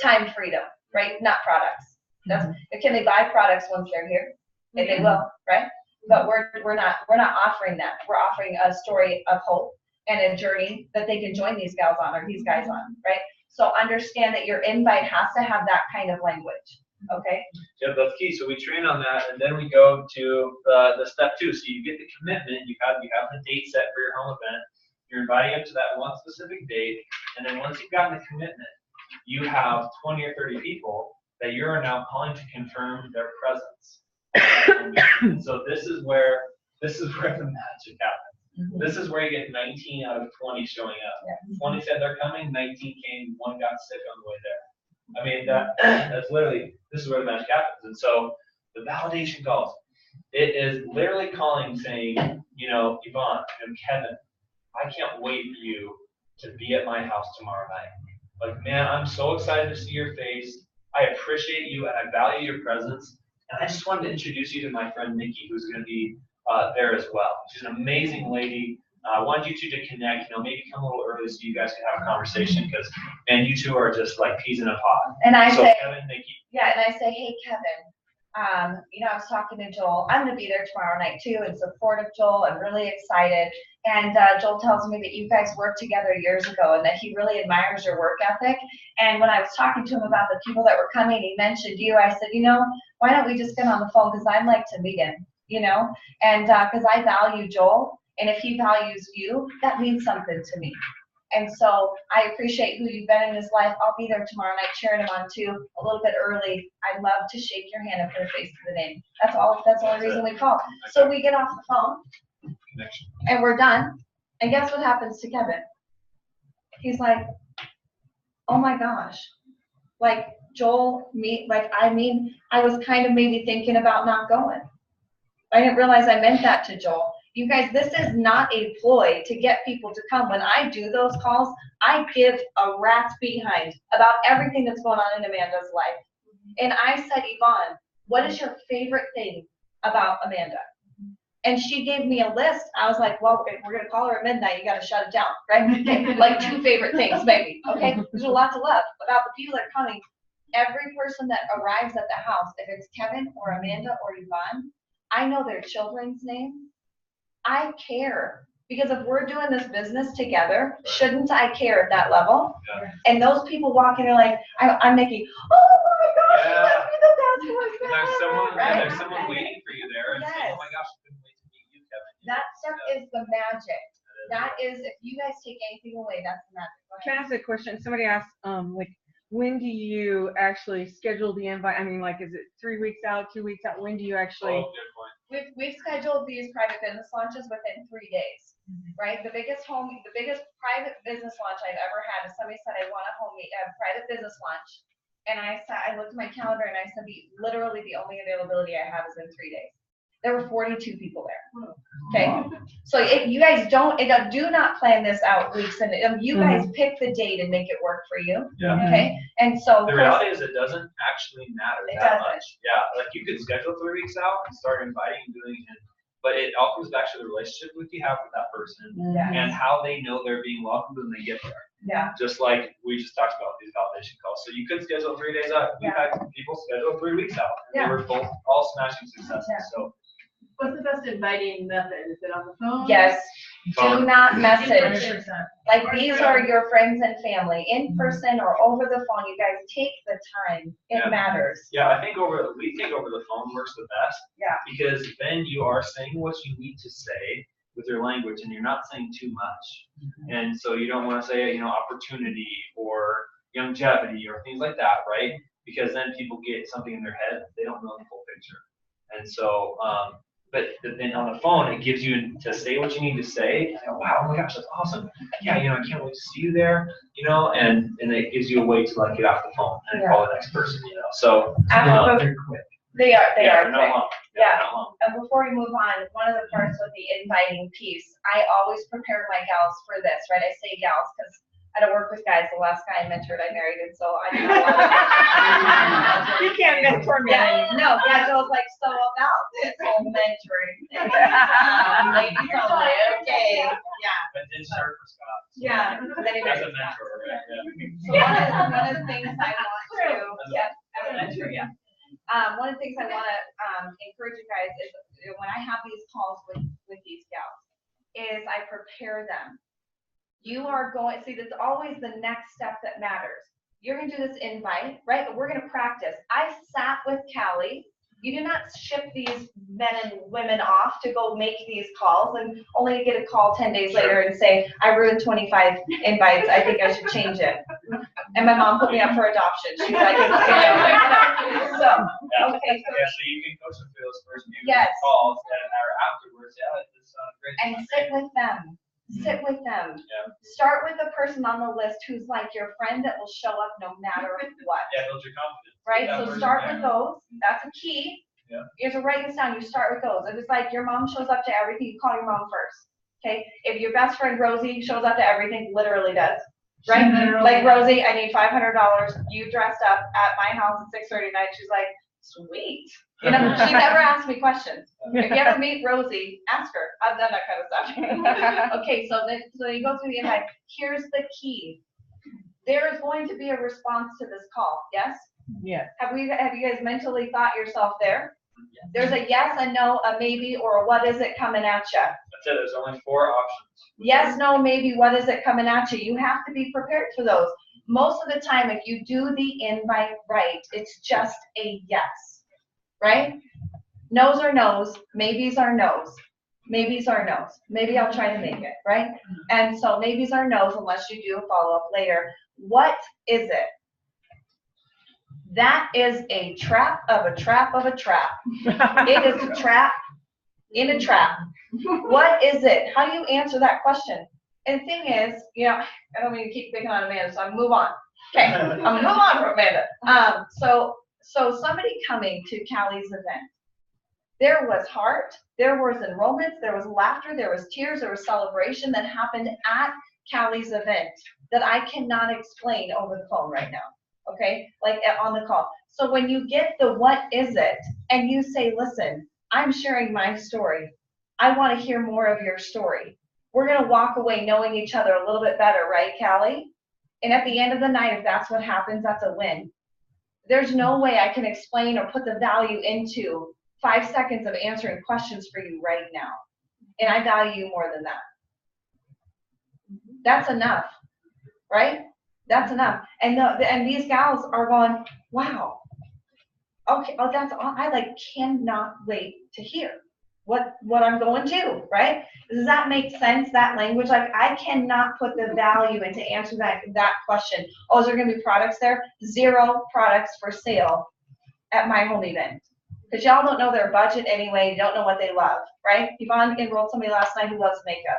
time freedom, right? Not products. Can they buy products once they're here? And they will, right? But we're not offering that. We're offering a story of hope and a journey that they can join these gals on or these guys on, right? So understand that your invite has to have that kind of language, okay? Yeah, that's key. So we train on that, and then we go to the step 2. So you get the commitment. You have the date set for your home event. You're inviting up to that one specific date, and then once you've gotten the commitment, you have 20 or 30 people that you're now calling to confirm their presence. And so this is where the magic happens. This is where you get 19 out of 20 showing up. 20 said they're coming, 19 came, 1 got sick on the way there. I mean, that's literally, this is where the magic happens. And so the validation calls, it is literally calling saying, you know, Yvonne and Kevin, I can't wait for you to be at my house tomorrow night. Like, man, I'm so excited to see your face. I appreciate you and I value your presence. And I just wanted to introduce you to my friend Nikke, who's going to be there as well. She's an amazing lady. I wanted you two to connect, you know, maybe come a little early so you guys can have a conversation because, man, you two are just like peas in a pod. And I say, Kevin, Nikke. yeah, and I say, hey, Kevin, you know, I was talking to Joel. I'm going to be there tomorrow night too in support of Joel. I'm really excited. And Joel tells me that you guys worked together years ago and that he really admires your work ethic. And when I was talking to him about the people that were coming, he mentioned you. I said, you know, why don't we just get on the phone because I'd like to meet him, you know, and because I value Joel. And if he values you, that means something to me. And so I appreciate who you've been in his life. I'll be there tomorrow night cheering him on too, a little bit early. I'd love to shake your hand and put a face to the name. That's the only reason we call. So we get off the phone and we're done. And guess what happens to Kevin? He's like, oh my gosh. Like Joel, I was kind of maybe thinking about not going. I didn't realize I meant that to Joel. You guys, this is not a ploy to get people to come. When I do those calls, I give a rat's behind about everything that's going on in Amanda's life. And I said, Yvonne, what is your favorite thing about Amanda? And she gave me a list. I was like, well, if we're going to call her at midnight, you got to shut it down, right? Okay, like 2 favorite things, maybe. Okay, there's a lot to love about the people that are coming. Every person that arrives at the house, if it's Kevin or Amanda or Yvonne, I know their children's name. I care because if we're doing this business together, shouldn't I care at that level? Yeah. And those people walk in, they're like, I'm making, oh my gosh, yeah. That's what's and there's someone, right? There's someone waiting for you there and saying, oh my gosh, I couldn't wait to meet you, Kevin. That stuff is the magic. is if you guys take anything away, that's the magic. Go Can I ahead. ask a question? Somebody asked, like, when do you actually schedule the invite? I mean, like, is it 3 weeks out, 2 weeks out? When do you actually? Oh, good point. We've scheduled these private business launches within 3 days, right? The biggest private business launch I've ever had is somebody said, I want a private business launch. And I looked at my calendar and I said, literally the only availability I have is in 3 days. There were 42 people there. Okay, so if you guys do not plan this out weeks, and you guys pick the date and make it work for you. Yeah. Okay, and so The reality is it doesn't actually matter It that doesn't. much. Yeah, like you could schedule 3 weeks out and start inviting and doing it, but it all comes back to the relationship with you have with that person Yeah. and how they know they're being welcomed when they get there. Yeah. Just like we just talked about these validation calls. So you could schedule 3 days out. We've had people schedule 3 weeks out. And Yeah. they were both all smashing successes. Yeah. So What's the best inviting method? Is it on the phone? Yes, do phone. not message. 100%. Like these are your friends and family, in person or over the phone. You guys take the time. It Yeah. matters. Yeah, I think we think over the phone works the best. Yeah. Because then you are saying what you need to say with your language, and you're not saying too much. And so you don't want to say, opportunity or longevity or things like that, right? Because then people get something in their head, they don't know the full picture. And so, but then on the phone, it gives you to say what you need to say. And, wow, oh my gosh, that's awesome. Yeah, I can't wait to see you there, and it gives you a way to like get off the phone and call the next person, So, They're quick. They are they're not quick. long. Yeah. Not long. And before we move on, one of the parts with the inviting piece, I always prepare my gals for this, right? I say gals because I don't work with guys. The last guy I mentored, I married, and so I know a lot of You can't mentor me. Yeah, no, yeah, Joe's like, so about this whole mentoring. Ladies only, okay, yeah. But then start for Scott. Yeah. Then he As a married Scott. mentor, right? So one of the things I want to, as a mentor, one of the things I want to encourage you guys is when I have these calls with these gals, is I prepare them. You are going, see, that's always the next step that matters. You're going to do this invite, right? But we're going to practice. I sat with Callie. You do not ship these men and women off to go make these calls and only get a call 10 days later and say, I ruined 25 invites. I think I should change it. And my mom put me up for adoption. She's like, so, okay. Yeah, so you can coach them through those first few Yes. calls and or afterwards. Yeah, this sounds great. And sit with them. Sit with them. Yeah. Start with the person on the list who's like your friend that will show up no matter what. Yeah, build your confidence. Right? That So person start there. with those. That's a key. Yeah. You have to write this down. You start with those. If it's like your mom shows up to everything, you call your mom first. Okay? If your best friend Rosie shows up to everything, literally does. Right? Like Rosie, I need $500. You dressed up at my house at 6:30 night. She's like, sweet. She never asked me questions. If you ever meet Rosie, ask her. I've done that kind of stuff. Okay, so you go through the invite. Here's the key. There is going to be a response to this call. Yes? Yes. Have you guys mentally thought yourself there? There's a yes, a no, a maybe, or a what is it coming at you? That's it. There's only 4 options. Yes, no, maybe, what is it coming at you? You have to be prepared for those. Most of the time, if you do the invite right, it's just a yes, right? No's are no's, maybes are no's. Maybes are no's. Maybe I'll try to make it, right? And so maybes are no's unless you do a follow-up later. What is it? That is a trap of a trap of a trap. It is a trap in a trap. What is it? How do you answer that question? And the thing is, I don't mean to keep picking on Amanda, so I'm move on. Okay, I'm move on from Amanda. So somebody coming to Callie's event, there was heart, there was enrollments, there was laughter, there was tears, there was celebration that happened at Callie's event that I cannot explain over the phone right now. Okay, like on the call. So when you get the what is it, and you say, listen, I'm sharing my story. I want to hear more of your story. We're going to walk away knowing each other a little bit better, right, Callie? And at the end of the night, if that's what happens, that's a win. There's no way I can explain or put the value into 5 seconds of answering questions for you right now. And I value you more than that. That's enough, right? That's enough. And these gals are going, wow. Okay, oh, that's all. I cannot wait to hear. what I'm going to, right? Does that make sense, that language? Like, I cannot put the value into answer that question. Oh, is there gonna be products there? 0 products for sale at my home event. Because y'all don't know their budget anyway, you don't know what they love, right? Yvonne enrolled somebody last night who loves makeup.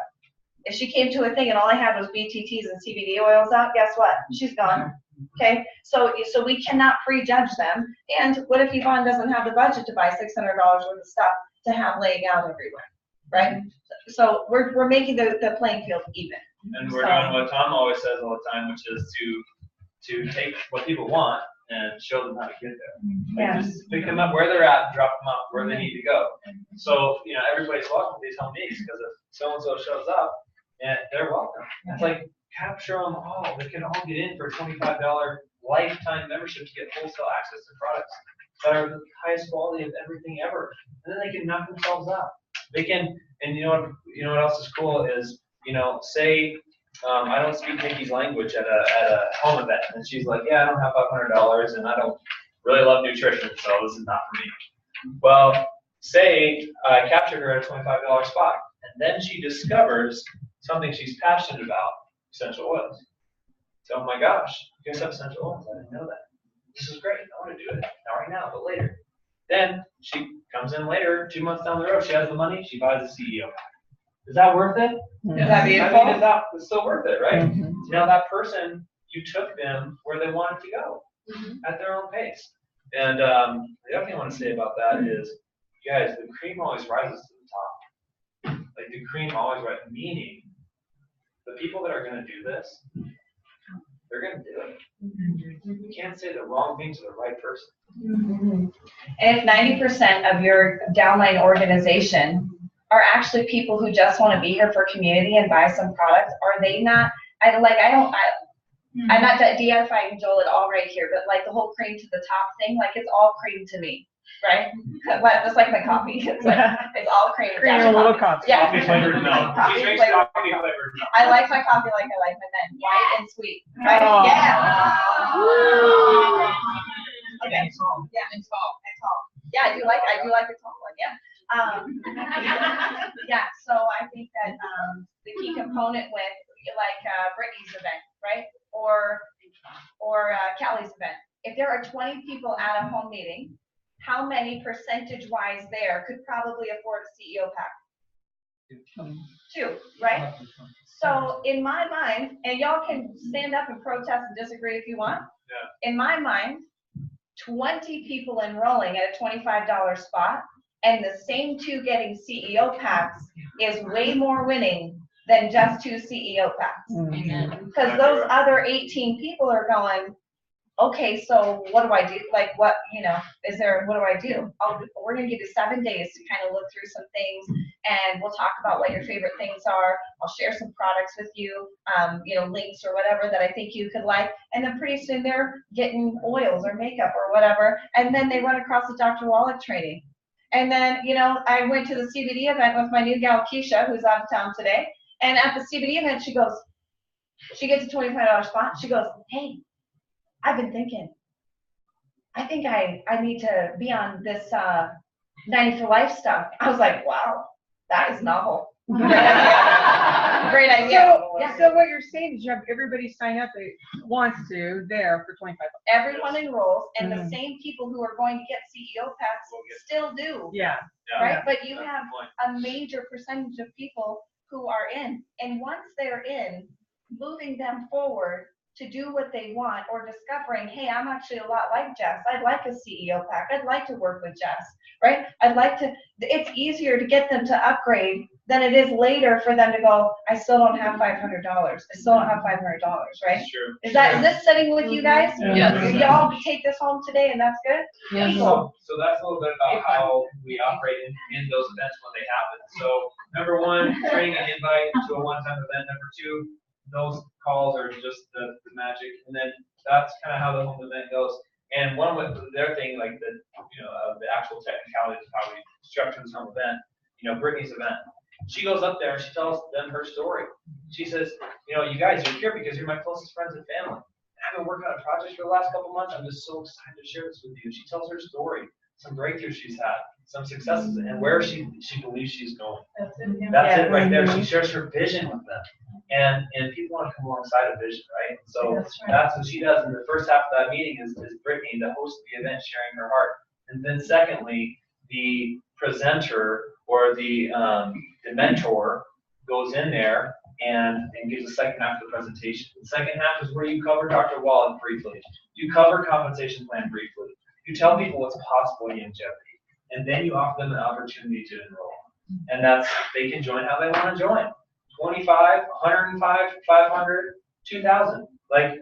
If she came to a thing and all I had was BTTs and CBD oils out, guess what? She's gone. Okay, so we cannot prejudge them. And what if Yvonne doesn't have the budget to buy $600 worth of stuff to have laying out everywhere, right? So we're making the playing field even. And we're doing what Tom always says all the time, which is to take what people want and show them how to get there. Like, just pick them up where they're at, drop them off where they need to go. So, you know, everybody's welcome to these home meetings, because if so-and-so shows up, and they're welcome. It's like, capture them all. They can all get in for a $25 lifetime membership to get wholesale access to products that are the highest quality of everything ever. And then they can knock themselves out. They can, and you know what else is cool is, you know, say, I don't speak Nikke's language at a home event, and she's like, yeah, I don't have $500, and I don't really love nutrition, so this is not for me. Well, say I captured her at a $25 spot, and then she discovers something she's passionate about, essential oils. So, oh my gosh, you guys have essential oils, I didn't know that. This is great, I want to do it, not right now, but later. Then she comes in later, 2 months down the road, she has the money, she buys a CEO pack. Is that worth it? Is that beautiful? I mean, it's still worth it, right? Now that person, you took them where they wanted to go at their own pace. And the other thing I want to say about that is, you guys, the cream always rises to the top. Like, the cream always rises, meaning the people that are going to do this, they're going to do it. You can't say the wrong thing to the right person. And if 90% of your downline organization are actually people who just want to be here for community and buy some products, are they not? I'm not de-edifying Joel at all right here, but like the whole cream to the top thing, like it's all cream to me, right? Just like my coffee, it's like it's all cream. Cream and a little coffee. Yeah. Coffee flavored milk. She drinks coffee flavored milk. I like my coffee like I like my men, white and sweet, right? Oh. Yeah. Okay. And salt. Yeah, and tall. Yeah, I do like the tall one. Yeah. Yeah. So I think that the key component with like Brittany's event, right, or Callie's event, if there are 20 people at a home meeting, how many percentage-wise there could probably afford a CEO pack? 2, right? So in my mind, and y'all can stand up and protest and disagree if you want. Yeah. In my mind, 20 people enrolling at a $25 spot and the same 2 getting CEO packs is way more winning than just 2 CEO packs. Because those other 18 people are going, okay, so what do I do? Like, what do I do? We're going to give you 7 days to kind of look through some things, and we'll talk about what your favorite things are. I'll share some products with you, links or whatever that I think you could like. And then pretty soon they're getting oils or makeup or whatever. And then they run across the Dr. Wallach training. And then, I went to the CBD event with my new gal, Keisha, who's out of town today. And at the CBD event, she gets a $25 spot. She goes, hey, I've been thinking, I think I need to be on this 90 for Life stuff. I was like, wow, that is novel. Great idea. So what you're saying is you have everybody sign up that wants to there for $25. Everyone enrolls, and the same people who are going to get CEO packs still do. Yeah. Right? But you have a major percentage of people who are in. And once they're in, moving them forward to do what they want, or discovering, hey, I'm actually a lot like Jess. I'd like a CEO pack. I'd like to work with Jess, right? It's easier to get them to upgrade than it is later for them to go, I still don't have $500. I still don't have $500, right? Sure. Is this sitting with you guys? Yes. Y'all take this home today and that's good? Yeah. Cool. So that's a little bit about how we operate in those events when they happen. So number 1, training and invite to a one-time event. Number 2, those calls are just the magic, and then that's kind of how the home event goes. And one with their thing, like the actual technicalities of how we structure this home event. Brittany's event. She goes up there and she tells them her story. She says, you guys are here because you're my closest friends and family. I've been working on a project for the last couple months. I'm just so excited to share this with you. She tells her story. some breakthroughs she's had, some successes, and where she believes she's going. That's it, yeah. That's Yeah. it right there. She shares her vision with them. And people want to come alongside a vision, right? So That's right. that's what she does in the first half of that meeting is Brittany, the host of the event, sharing her heart. And then secondly, the presenter or the mentor goes in there and gives the second half of the presentation. The second half is where you cover Dr. Wallet briefly. You cover compensation plan briefly. You tell people what's possible in Jeopardy. And then you offer them an opportunity to enroll. And that's, they can join how they want to join. 25, 105, 500, 2,000. Like,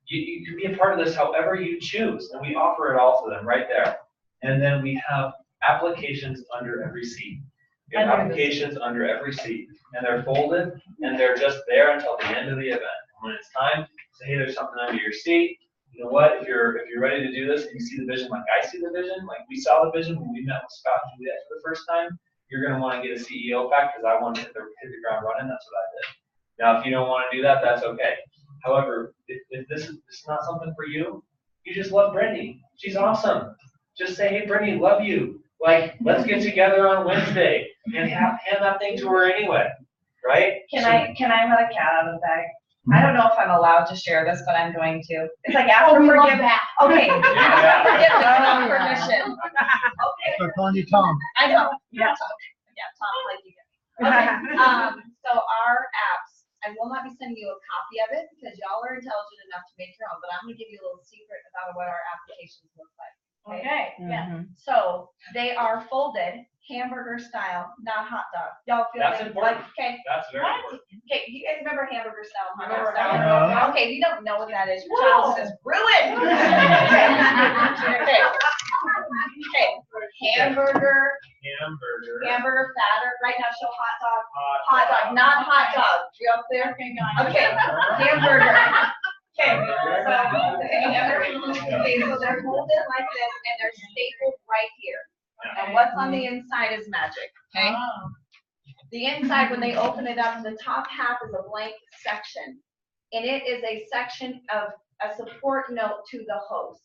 you can be a part of this however you choose. And we offer it all to them right there. And then we have applications under every seat. We have applications under every seat. And they're folded, and they're just there until the end of the event. When it's time, say, hey, there's something under your seat. You know what? If you're ready to do this and you see the vision like I see the vision, like we saw the vision when we met with Scott and Juliet for the first time, you're going to want to get a CEO pack because I want to hit the ground running. That's what I did. Now, if you don't want to do that, that's okay. However, if this is not something for you, you just love Brittany. She's awesome. Just say, hey, Brittany, love you. Like, let's get together on Wednesday and hand that thing to her anyway, right? Can I have a cat out of the bag? I don't know if I'm allowed to share this, but I'm going to. It's like after we love forgiveness. that. Okay. Yeah. Forgiveness without Oh, yeah. permission. Okay. So we're calling you Tom. I know. Yeah, Tom, like you get. Okay. So our apps, I will not be sending you a copy of it because y'all are intelligent enough to make your own, but I'm gonna give you a little secret about what our applications look like. Okay, yeah. So they are folded, hamburger style, not hot dog. Y'all feel That's like, important. okay? That's very important. Okay, you guys remember hamburger style, hot dog No. style? No. Okay, if you don't know what that is, your No. childhood is ruined. Okay, hamburger fatter, right now show hot dog, not hot dog. You up there? Okay, got it. Okay, hamburger. Okay, so they're folded like this and they're stapled right here. And what's on the inside is magic, okay? Oh. The inside, when they open it up, the top half is a blank section. And it is a section of a support note to the host.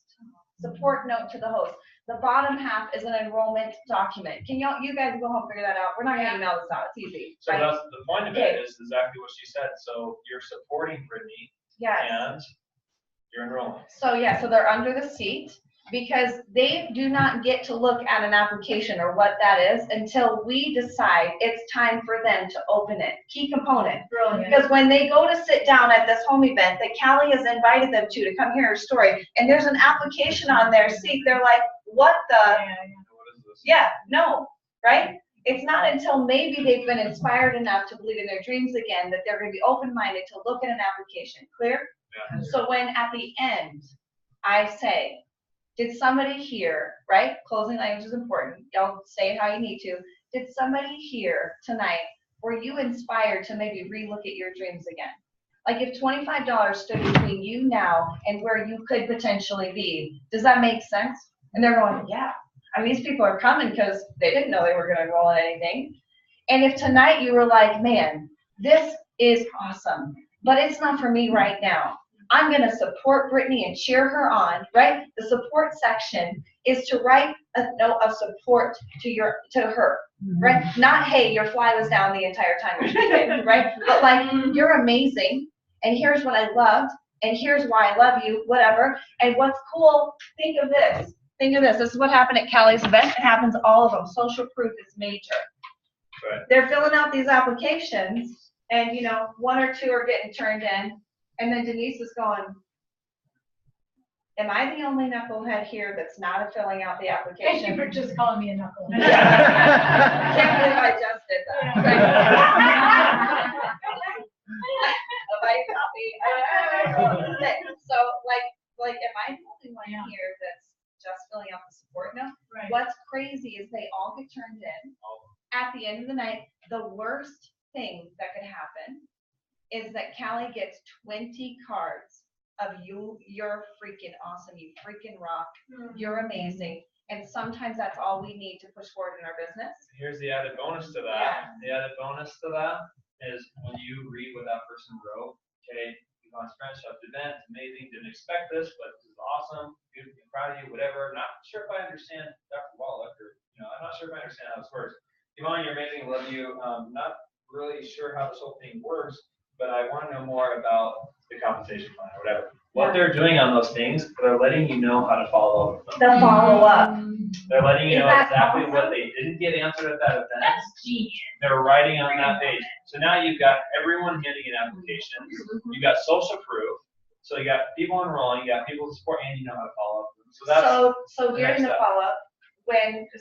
Support note to the host. The bottom half is an enrollment document. Can you guys go home and figure that out? We're not gonna email this out, it's easy. So right? that's the point of it is exactly what she said. So you're supporting Brittany Yes. and you're enrolling. So yeah, so they're under the seat because they do not get to look at an application or what that is until we decide it's time for them to open it. Key component. Brilliant. Because when they go to sit down at this home event that Callie has invited them to come hear her story, and there's an application on their seat, they're like, what the? What is this? Yeah, no, right? It's not until maybe they've been inspired enough to believe in their dreams again that they're going to be open-minded to look at an application. Clear? Yeah. So when at the end, I say, did somebody here, right? Closing language is important. Y'all say it how you need to. Did somebody here tonight, were you inspired to maybe relook at your dreams again? Like if $25 stood between you now and where you could potentially be, does that make sense? And they're going, yeah. I mean, these people are coming because they didn't know they were going to enroll in anything. And if tonight you were like, man, this is awesome, but it's not for me right now. I'm going to support Brittany and cheer her on, right? The support section is to write a note of support to her, right? Not, hey, your fly was down the entire time you're speaking, right? But like, you're amazing, and here's what I loved, and here's why I love you, whatever. And what's cool, think of this. Think of this. This is what happened at Callie's event. It happens all of them. Social proof is major. Right. They're filling out these applications, and you know, one or two are getting turned in, and then Denise is going, am I the only knucklehead here that's not filling out the Thank application? you for just calling me a knucklehead. I can't believe I just did that. A bite copy. Okay, so like, am I the only one here that's just filling out the support note? Right. What's crazy is they all get turned in. At the end of the night, the worst thing that could happen is that Callie gets 20 cards of you're freaking awesome, you freaking rock, you're amazing. And sometimes that's all we need to push forward in our business. Here's the added bonus to that. Yeah. The added bonus to that is when you read what that person wrote, okay, you gone French up the event, amazing, didn't expect this, but this is awesome, good, proud of you, whatever. Not sure if I understand Dr. not sure if I understand how this works. Yvonne, you're amazing. Love you. Not really sure how this whole thing works, but I want to know more about the compensation plan or whatever. What they're doing on those things, they're letting you know how to follow up with them. The follow-up. They're letting you Is know that exactly awesome? what they didn't get answered at that event. That's genius. They're writing on that page. So now you've got everyone handing in applications. You've got social proof. So you got people enrolling, you got people to support, and you know how to follow up with them. So that's So the during next the step. follow-up,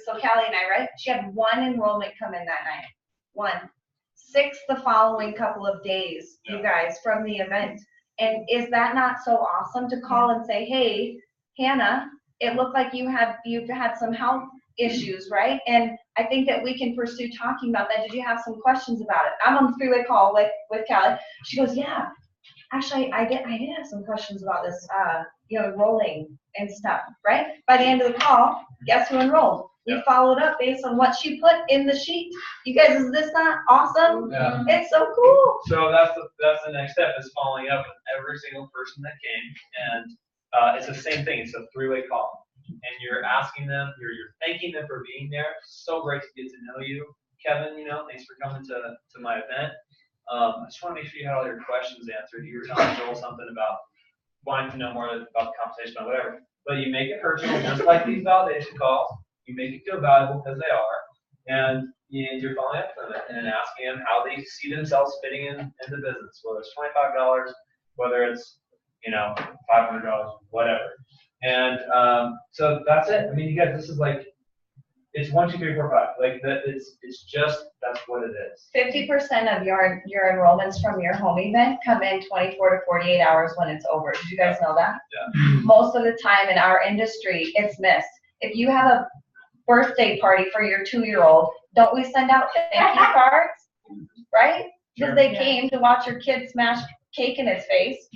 so Callie and I, right, she had one enrollment come in that night. One. 6 the following couple of days, you guys, from the event. And is that not so awesome to call and say, hey, Hannah, it looked like you've had some health issues, right? And I think that we can pursue talking about that. Did you have some questions about it? I'm on the 3-way call with Callie. She goes, yeah, actually, I did have some questions about this, enrolling and stuff, right? By the end of the call, guess who enrolled? We followed up based on what she put in the sheet. You guys, is this not awesome? Yeah. It's so cool. So that's the next step, is following up with every single person that came, and it's the same thing. It's a 3-way call, and you're asking them, you're thanking them for being there. So great to get to know you, Kevin. Thanks for coming to my event. I just want to make sure you had all your questions answered. You were telling Joel something about wanting to know more about the conversation or whatever, but you make it personal, just like these validation calls. You make it feel valuable because they are, and you're following up with them and asking them how they see themselves fitting in the business, whether it's $25, whether it's $500, whatever. And so that's it. I mean, you guys, this is like, it's 1, 2, 3, 4, 5. Like that. It's just, that's what it is. 50% of your enrollments from your home event come in 24 to 48 hours when it's over. Did you guys know that? Yeah. Most of the time in our industry, it's missed. If you have a birthday party for your 2-year-old, don't we send out thank you cards, right? Because they came to watch your kid smash cake in his face,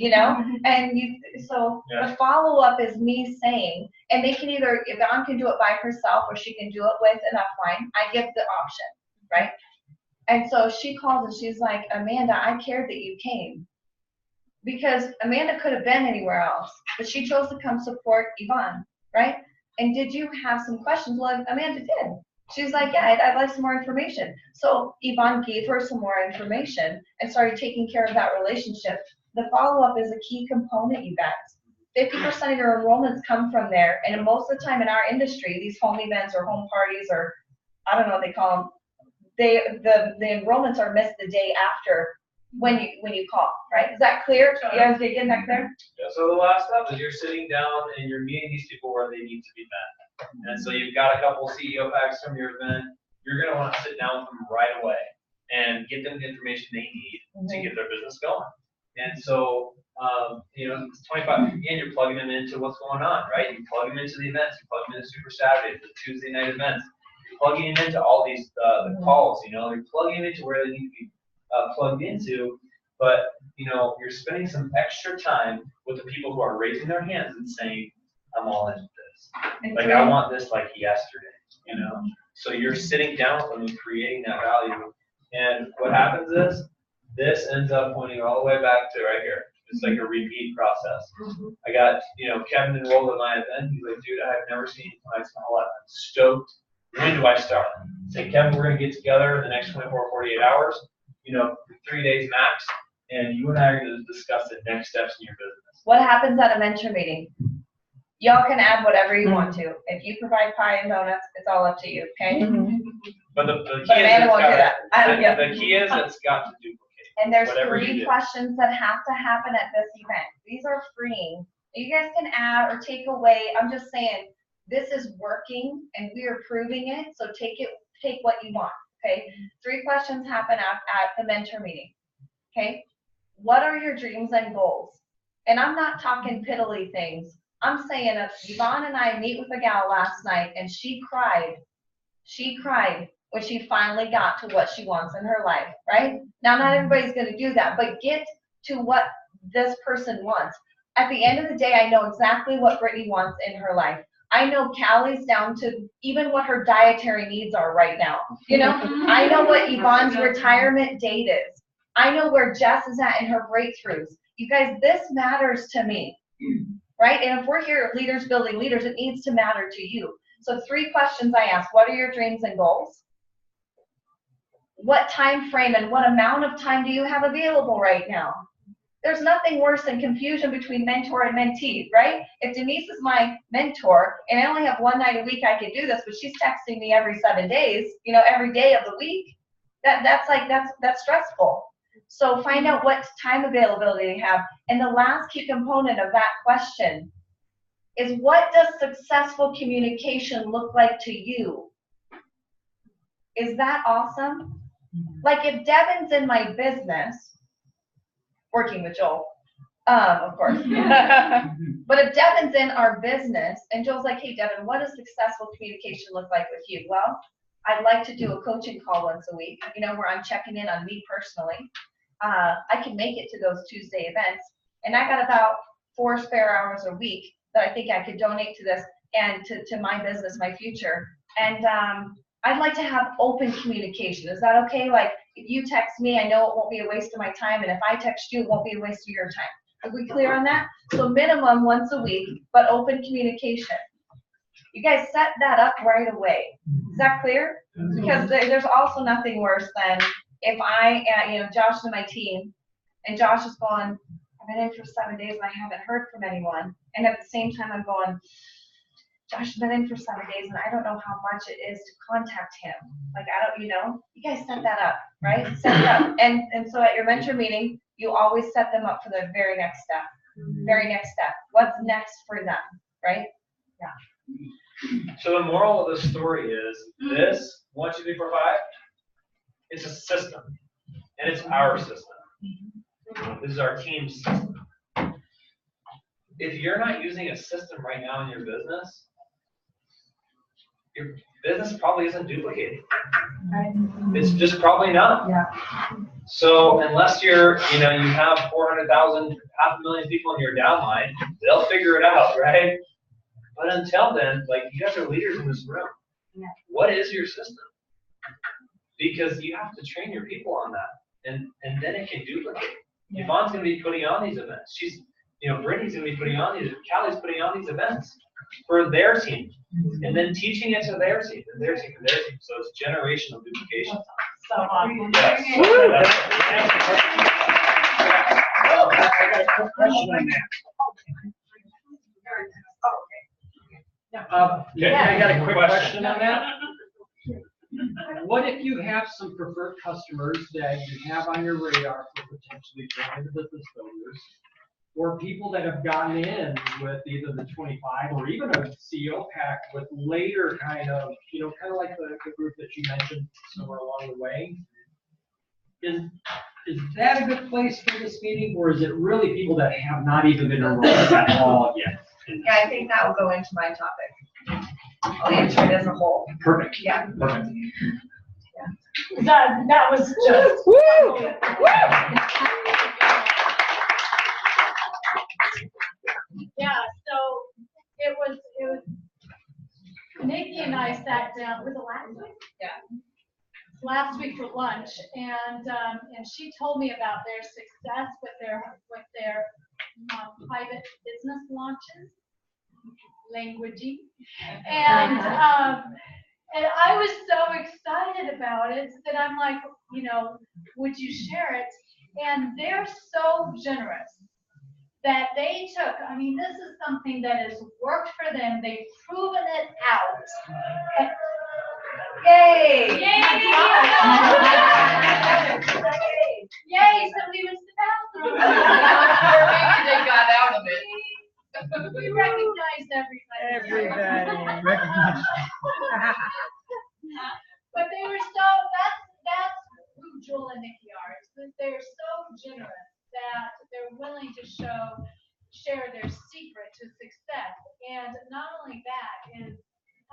and the follow-up is me saying, and they can either, Yvonne can do it by herself or she can do it with an upline. I give the option, right? And so she calls and she's like, Amanda, I cared that you came, because Amanda could have been anywhere else, but she chose to come support Yvonne, right? And did you have some questions? Well, Amanda did. She's like, yeah, I'd like some more information. So Yvonne gave her some more information and started taking care of that relationship. The follow-up is a key component, you guys. 50% of your enrollments come from there. And most of the time in our industry, these home events or home parties, or I don't know what they call them, the enrollments are missed the day after when you call, right? Is that clear? You guys getting that clear? Yeah, so the last step is you're sitting down and you're meeting these people where they need to be met. And so you've got a couple CEO packs from your event. You're going to want to sit down with them right away and get them the information they need to get their business going. And so, it's 25, again, you're plugging them into what's going on, right? You plug them into the events, you plug them into Super Saturdays, the Tuesday night events. You're plugging them into all these, the calls, you're plugging them into where they need to be plugged into, but you're spending some extra time with the people who are raising their hands and saying, I'm all into this. Like, I want this like yesterday, So you're sitting down with them and creating that value. And what happens is, this ends up pointing all the way back to right here. It's like a repeat process. I got, Kevin enrolled at my event. He's like, dude, I've never seen clients a lot. I'm stoked. When do I start? Say, Kevin, we're going to get together in the next 24, 48 hours. 3 days max, and you and I are going to discuss the next steps in your business. What happens at a mentor meeting? Y'all can add whatever you want to. If you provide pie and donuts, it's all up to you, okay? But the key is it's got to duplicate. And there's 3 questions that have to happen at this event. These are freeing. You guys can add or take away. I'm just saying, this is working and we are proving it, so take what you want. Okay, 3 questions happen at the mentor meeting. Okay, what are your dreams and goals? And I'm not talking piddly things. I'm saying if Yvonne and I meet with a gal last night and she cried when she finally got to what she wants in her life, right? Now, not everybody's going to do that, but get to what this person wants. At the end of the day, I know exactly what Brittany wants in her life. I know Callie's down to even what her dietary needs are right now. I know what Yvonne's retirement date is. I know where Jess is at in her breakthroughs. You guys, this matters to me, right? And if we're here at Leaders Building Leaders, it needs to matter to you. So 3 questions I ask. What are your dreams and goals? What time frame and what amount of time do you have available right now? There's nothing worse than confusion between mentor and mentee, right? If Denise is my mentor and I only have 1 night a week I could do this, but she's texting me every 7 days, you know, every day of the week, that's stressful. So find out what time availability you have. And the last key component of that question is, what does successful communication look like to you? Is that awesome? Like if Devin's in my business, working with Joel, of course. But if Devin's in our business and Joel's like, hey, Devin, what does successful communication look like with you? Well, I'd like to do a coaching call once a week, you know, where I'm checking in on me personally. I can make it to those Tuesday events. And I got about 4 spare hours a week that I think I could donate to this and to my business, my future. And I'd like to have open communication. Is that okay? Like, if you text me, I know it won't be a waste of my time, and if I text you, it won't be a waste of your time. Are we clear on that? So minimum once a week, but open communication. You guys set that up right away. Is that clear? Because there's also nothing worse than if I, you know, Josh and my team, and Josh is going, I've been in for 7 days and I haven't heard from anyone. And at the same time, I'm going, Josh has been in for 7 days and I don't know how much it is to contact him. Like, I don't, you know, you guys set that up, right? Set it up. And so at your mentor meeting, you always set them up for the very next step. Very next step. What's next for them, right? Yeah. So the moral of the story is this 1, 2, 3, 4, 5. It's a system, and it's our system. This is our team's system. If you're not using a system right now in your business probably isn't duplicating. It's just probably not. Yeah. So unless you're, you know, you have 400,000, 500,000 people in your downline, they'll figure it out, right? But until then, like, you guys are leaders in this room. Yeah. What is your system? Because you have to train your people on that, and then it can duplicate. Yeah. Yvonne's going to be putting on these events. She's, you know, Brittany's going to be putting on these. Callie's putting on these events for their team, and then teaching it to their team, and their team, and their team. So it's generational duplication. So awesome. Yes. I got a quick question on that. Yeah. I got a quick question on that. What if you have some preferred customers that you have on your radar for potentially joining the business builders, or people that have gotten in with either the 25 or even a CEO pack with later kind of, you know, kind of like the group that you mentioned somewhere along the way? Is that a good place for this meeting, or is it really people that have not even been enrolled at all yet? Yeah, I think that will go into my topic. I'll answer it as a whole. Perfect. Yeah. Perfect. That was just. Yeah, so it was Nikke and I sat down, was it last week? Yeah. Last week for lunch, and she told me about their success with their private business launches, languaging, and I was so excited about it that I'm like, you know, would you share it? And they're so generous that they took, I mean, this is something that has worked for them. They've proven it out. Yay! Yay! Yay! Somebody went to the bathroom. Or maybe they got out of it. We recognize everybody. Recognize. But they were so, that's who Joel and Nikke are. They're so generous that they're willing to share their secret to success. And not only that, is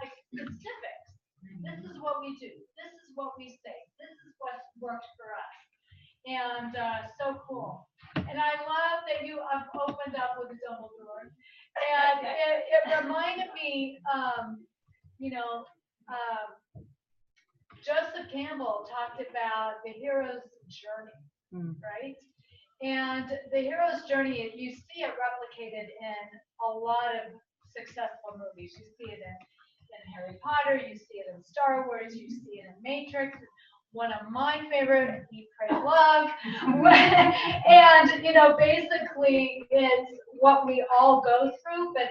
like specifics. This is what we do. This is what we say. This is what worked for us. And so cool. And I love that you have opened up with a double door. And it reminded me, Joseph Campbell talked about the hero's journey, right? And the hero's journey, you see it replicated in a lot of successful movies. You see it in Harry Potter, you see it in Star Wars, you see it in Matrix. One of my favorite, Eat, Pray, Love. And, you know, basically it's what we all go through, but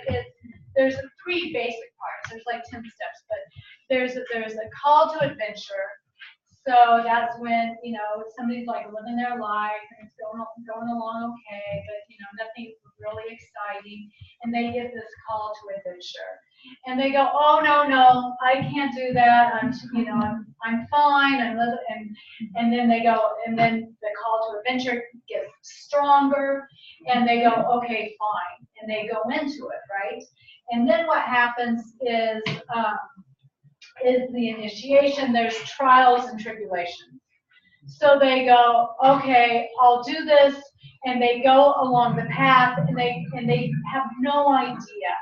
there's 3 basic parts. There's like 10 steps, but there's a call to adventure. So that's when, you know, somebody's like living their life and it's going along okay, but you know, nothing really exciting. And they get this call to adventure. And they go, oh no, I can't do that. I'm fine. And then they go, and then the call to adventure gets stronger, and they go, okay, fine, and they go into it, right? And then what happens is the initiation. There's trials and tribulations. So they go, okay, I'll do this, and they go along the path, and they have no idea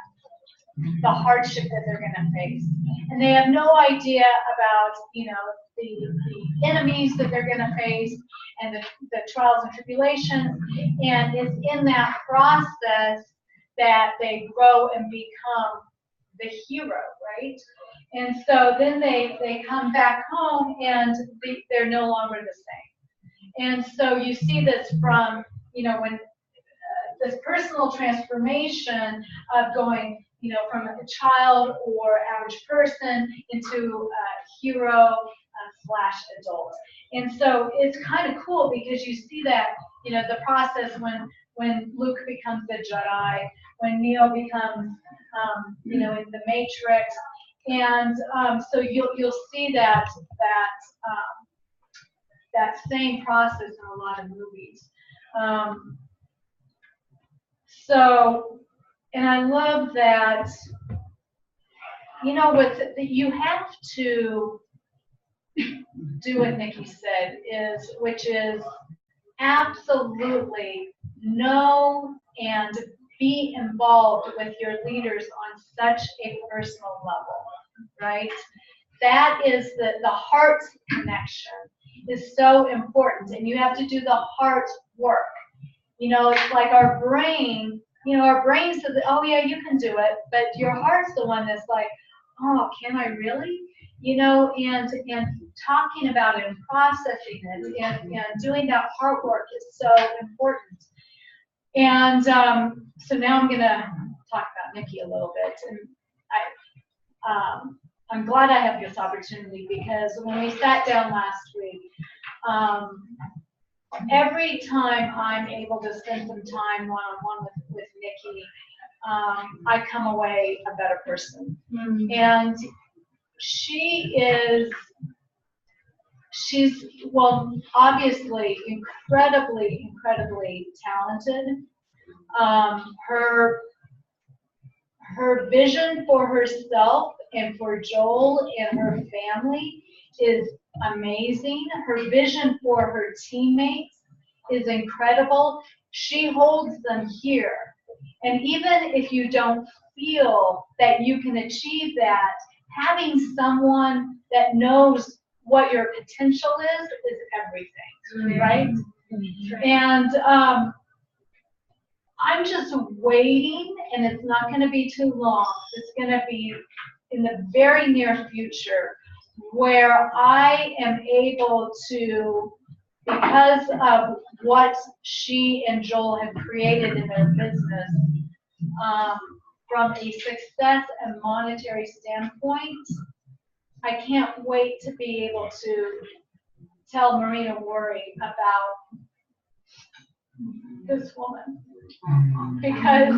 the hardship that they're going to face, and they have no idea about, you know, the enemies that they're going to face, and the trials and tribulations, and it's in that process that they grow and become the hero, right? And so then they come back home and they're no longer the same. And so you see this from, you know, when this personal transformation of going, you know, from a child or average person into a hero / adult. And so it's kind of cool because you see that, you know, the process when Luke becomes the Jedi, when Neo becomes, you know, in the Matrix. And so you'll see that same process in a lot of movies. So, and I love that, you know, you have to do what Nikke said, which is absolutely know and be involved with your leaders on such a personal level, right? That is the heart connection is so important, and you have to do the heart work. You know, it's like our brain, you know, our brain says, oh yeah, you can do it, but your heart's the one that's like, oh, can I really? You know, and talking about it and processing it and doing that heart work is so important. And so now I'm gonna talk about Nikke a little bit, and I'm glad I have this opportunity because when we sat down last week, every time I'm able to spend some time one-on-one with Nikke, I come away a better person. Mm-hmm. And she's, well, obviously incredibly talented. Her vision for herself and for Joel and her family is amazing. Her vision for her teammates is incredible. She holds them here. And even if you don't feel that you can achieve that, having someone that knows what your potential is everything, right? And I'm just waiting, and it's not going to be too long. It's going to be in the very near future where I am able to, because of what she and Joel have created in their business, from a success and monetary standpoint, I can't wait to be able to tell Marina Worry about this woman, because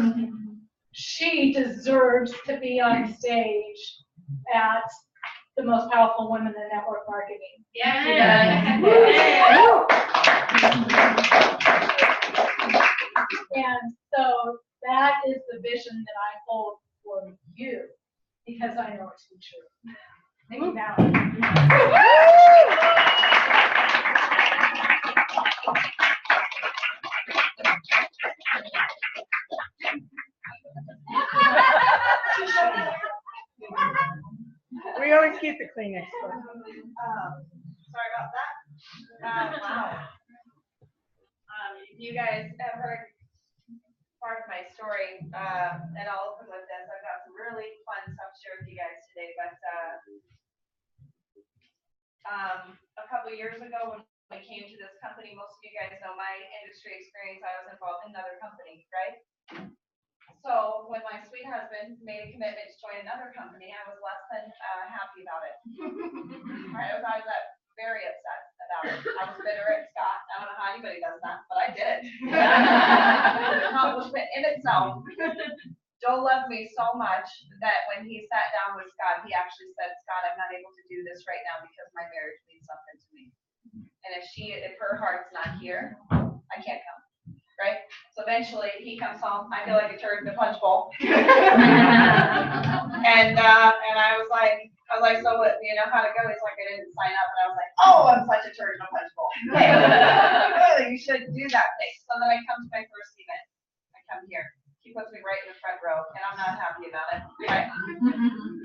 she deserves to be on stage at the most powerful women in network marketing. Yeah. And so that is the vision that I hold for you, because I know it to be true. Nikke Maly. We always keep the Kleenex. Sorry about that. Wow. You guys have heard part of my story, and I'll open with this. I've got some really fun stuff to share with you guys today, but a couple years ago when we came to this company, most of you guys know my industry experience, I was involved in another company, right? So when my sweet husband made a commitment to join another company, I was less than happy about it. Right? I was very upset about it. I was bitter at Scott. I don't know how anybody does that, but I did it. An accomplishment in itself. Joel loved me so much that when he sat down with Scott, he actually said, Scott, I'm not able to do this right now because my marriage means something to me. And if her heart's not here, I can't come. Right? So eventually he comes home. I feel like a turd in a punch bowl. and I was like, so what, you know how to go? He's like, I didn't sign up. And I was like, oh, I'm such a turd in a punch bowl. Okay. Really, you should do that thing. So then I come to my first event. I come here. He puts me right in the front row, and I'm not happy about it. Right?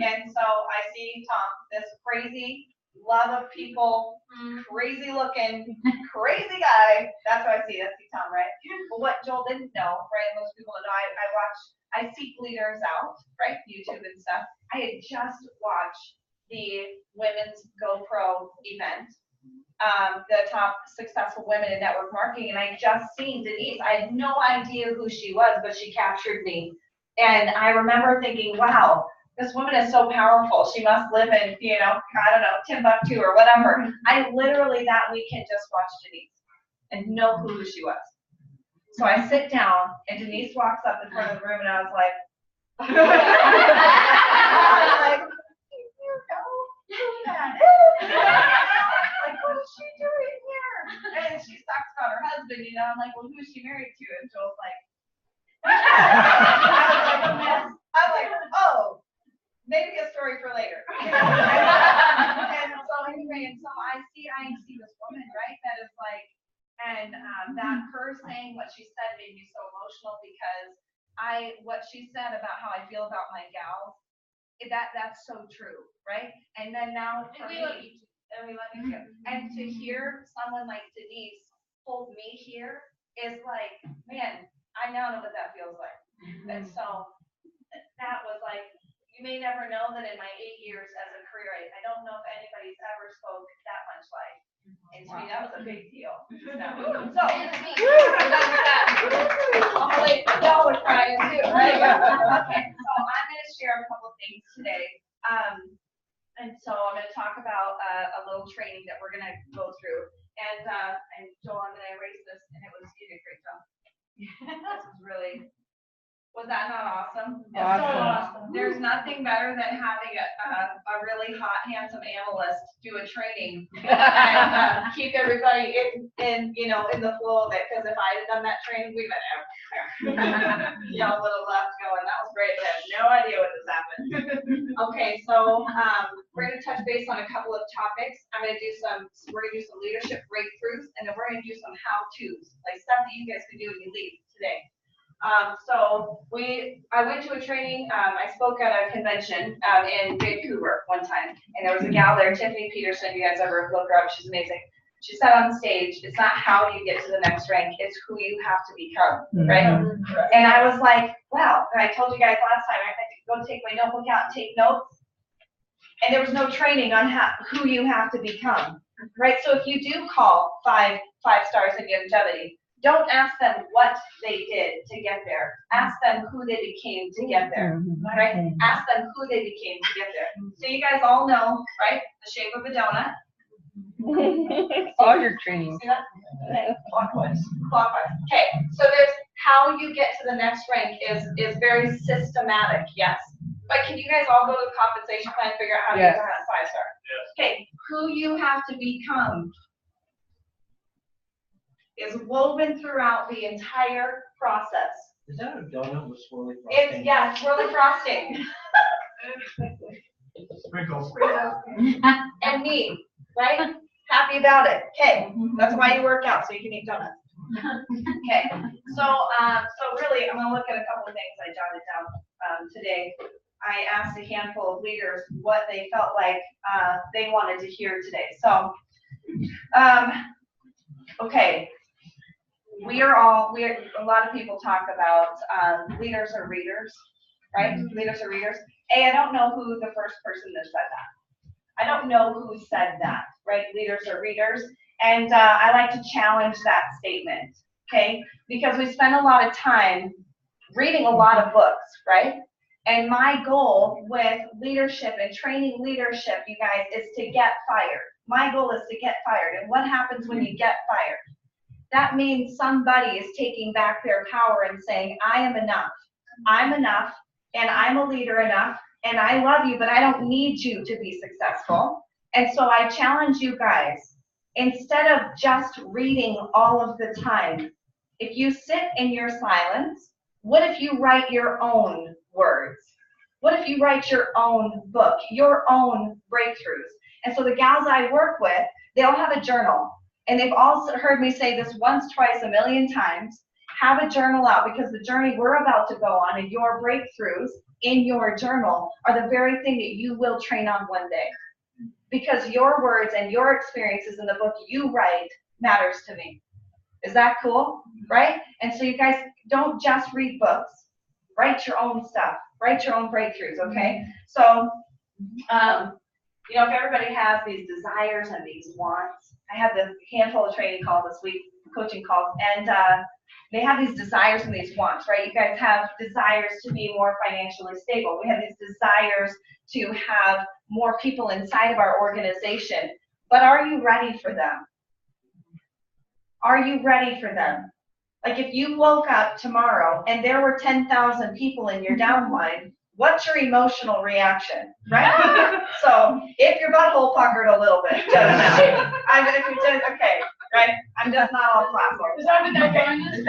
And so I see Tom, this crazy, love of people, crazy looking, crazy guy. That's what I see. That's Tom, right? But what Joel didn't know, right? Most people don't know. I seek leaders out, right? YouTube and stuff. I had just watched the Women's GoPro event. The top successful women in network marketing, and I just seen Denise. I had no idea who she was, but she captured me. And I remember thinking, wow, this woman is so powerful. She must live in, you know, I don't know, Timbuktu or whatever. I literally that weekend just watched Denise and know who she was. So I sit down, and Denise walks up in front of the room, and I was like, like, what is she doing here? And she talks about her husband, you know. I'm like, well, who is she married to? And Joel's like, I'm like, oh, maybe a story for later. And so anyway, and so I see this woman, right? That is like, and that her saying what she said made me so emotional because what she said about how I feel about my gals, that's so true, right? And then now for me. And we love you too. And to hear someone like Denise hold me here is like, man, I now know what that feels like. And so that was like, you may never know that in my 8 years as a career, I don't know if anybody's ever spoke that much life. And to me, that was a big deal. So, hopefully y'all are crying too, right? Okay, so I'm going to share a couple things today. And so I'm going to talk about a little training that we're going to go through. And Joel, I'm going to erase this. And you did a great job. This was really, was that not awesome? Awesome. So awesome. There's nothing better than having a really hot, handsome analyst do a training and keep everybody in the flow of it. Because if I had done that training, we'd been everywhere. Y'all would have left going, that was great, but I have no idea what just happened. Okay, so we're going to touch base on a couple of topics. We're going to do some leadership breakthroughs, and then we're going to do some how-tos, like stuff that you guys can do when you leave today. I went to a training, I spoke at a convention in Vancouver one time, and there was a gal there, Tiffany Peterson, you guys ever look her up, she's amazing. She said on stage, it's not how you get to the next rank, it's who you have to become, right? And I was like, wow, and I told you guys last time, I had to go take my notebook out and take notes, and there was no training on who you have to become, right? So if you do call five stars in longevity, don't ask them what they did to get there. Ask them who they became to get there, right? Ask them who they became to get there. So you guys all know, right, the shape of a donut. All your training. See that? Okay. Clockwise. Okay, so there's how you get to the next rank is very systematic, yes. But can you guys all go to the compensation plan and figure out how to get to 5-star? Yes. Okay, who you have to become is woven throughout the entire process. Is that a donut with swirly frosting? It's swirly frosting. Sprinkles. And me, right? Happy about it. Okay, that's why you work out, so you can eat donuts. Okay, so really, I'm gonna look at a couple of things I jotted down today. I asked a handful of leaders what they felt like they wanted to hear today. So, okay. A lot of people talk about leaders are readers, right? Leaders are readers. Hey, I don't know who the first person that said that. I don't know who said that. right? Leaders are readers. And I like to challenge that statement, okay? Because we spend a lot of time reading a lot of books, right? And my goal with leadership and training leadership, you guys, is to get fired. My goal is to get fired. And what happens when you get fired? That means somebody is taking back their power and saying, I am enough. I'm enough, and I'm a leader enough, and I love you, but I don't need you to be successful. And so I challenge you guys, instead of just reading all of the time, if you sit in your silence, what if you write your own words? What if you write your own book, your own breakthroughs? And so the gals I work with, they all have a journal. And they've all heard me say this once, twice, a million times. Have a journal out, because the journey we're about to go on and your breakthroughs in your journal are the very thing that you will train on one day. Because your words and your experiences in the book you write matters to me. Is that cool? Right? And so you guys don't just read books. Write your own stuff. Write your own breakthroughs, okay? So, you know, if everybody has these desires and these wants, I had this handful of training calls this week, coaching calls, and they have these desires and these wants, right? You guys have desires to be more financially stable. We have these desires to have more people inside of our organization. But are you ready for them? Are you ready for them? Like if you woke up tomorrow and there were 10,000 people in your downline, what's your emotional reaction, right? So if your butthole puckered a little bit, if you just, okay, right? I'm just not all platform. Is that what they're doing this?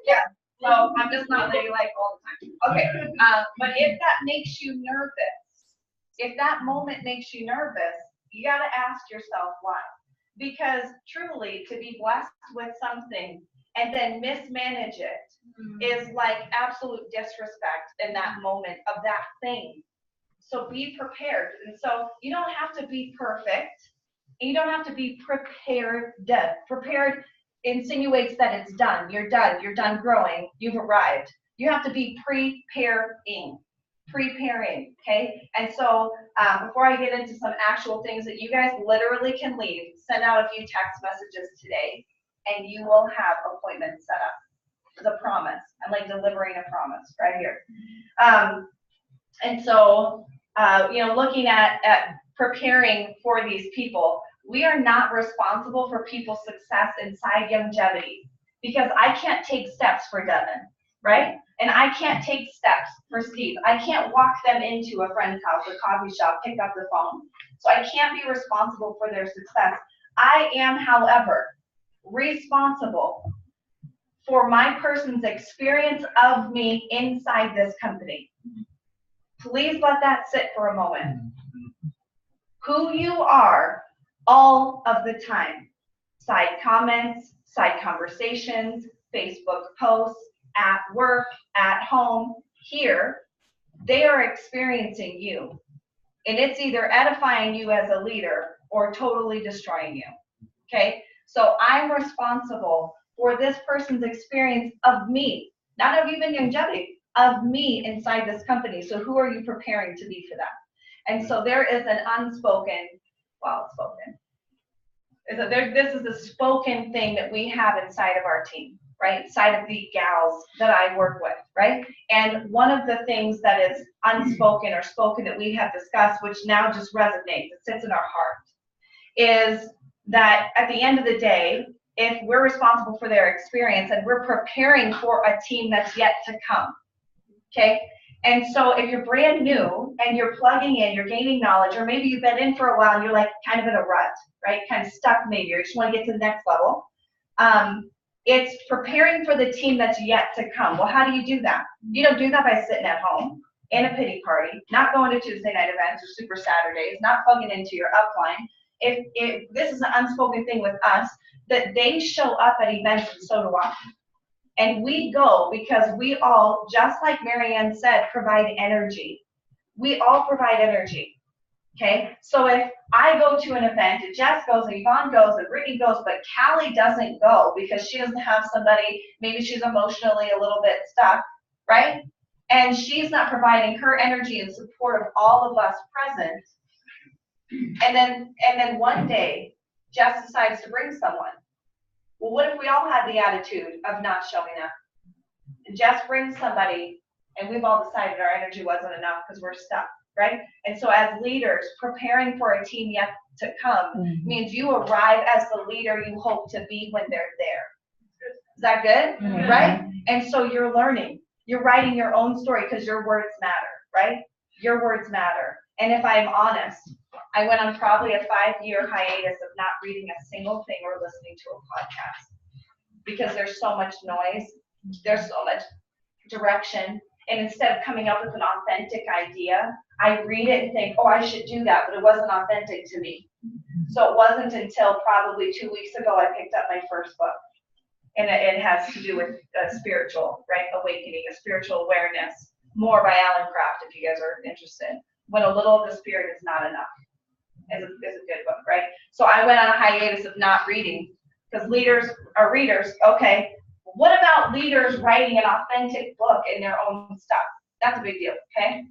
Yeah. So I'm just not ladylike all the time. Okay. But if that makes you nervous, if that moment makes you nervous, you got to ask yourself why. Because truly, to be blessed with something and then mismanage it is like absolute disrespect in that moment of that thing. So be prepared. And so you don't have to be perfect. And you don't have to be prepared. Prepared insinuates that it's done. You're done. You're done growing. You've arrived. You have to be preparing. Preparing, okay? And so before I get into some actual things that you guys literally can leave, send out a few text messages today, and you will have appointments set up. It's a promise. I'm like delivering a promise right here. And so, you know, looking at preparing for these people, we are not responsible for people's success inside longevity, because I can't take steps for Devin, right? And I can't take steps for Steve. I can't walk them into a friend's house or coffee shop, pick up the phone. So I can't be responsible for their success. I am, however, responsible for my person's experience of me inside this company. Please let that sit for a moment. Who you are all of the time. Side comments, side conversations, Facebook posts, at work, at home, here, they are experiencing you. And it's either edifying you as a leader or totally destroying you. Okay? So I'm responsible for this person's experience of me, not of even longevity, of me inside this company. So who are you preparing to be for them? And so there is an unspoken, well, it's spoken. This is a spoken thing that we have inside of our team, right? Inside of the gals that I work with, right? And one of the things that is unspoken or spoken that we have discussed, which now just resonates, it sits in our heart, is that at the end of the day, if we're responsible for their experience and we're preparing for a team that's yet to come, okay? And so if you're brand new and you're plugging in, you're gaining knowledge, or maybe you've been in for a while and you're like kind of in a rut, right? Kind of stuck maybe, or you just want to get to the next level. It's preparing for the team that's yet to come. Well, how do you do that? You don't do that by sitting at home in a pity party, not going to Tuesday night events or Super Saturdays, not plugging into your upline. If this is an unspoken thing with us, that they show up at events and so do I. And we go because we all, just like Marianne said, provide energy. We all provide energy, okay? So if I go to an event, and Jess goes, and Yvonne goes, and Brittany goes, but Callie doesn't go because she doesn't have somebody, maybe she's emotionally a little bit stuck, right? and she's not providing her energy and support of all of us present, and then one day Jess decides to bring someone. Well, what if we all had the attitude of not showing up? And Jess brings somebody, and we've all decided our energy wasn't enough because we're stuck, right? And so as leaders, preparing for a team yet to come means you arrive as the leader you hope to be when they're there. Is that good? Right? And so you're learning. You're writing your own story because your words matter, right? Your words matter. And if I'm honest, I went on probably a 5-year hiatus of not reading a single thing or listening to a podcast because there's so much noise, there's so much direction, and instead of coming up with an authentic idea, I read it and think, oh, I should do that, but it wasn't authentic to me. So it wasn't until probably 2 weeks ago I picked up my first book, and it has to do with spiritual, right, awakening, a spiritual awareness, more by Alan Kraft if you guys are interested. When a little of the spirit is not enough. Is a good book, right? So I went on a hiatus of not reading because leaders are readers. Okay, what about leaders writing an authentic book in their own stuff? That's a big deal, okay?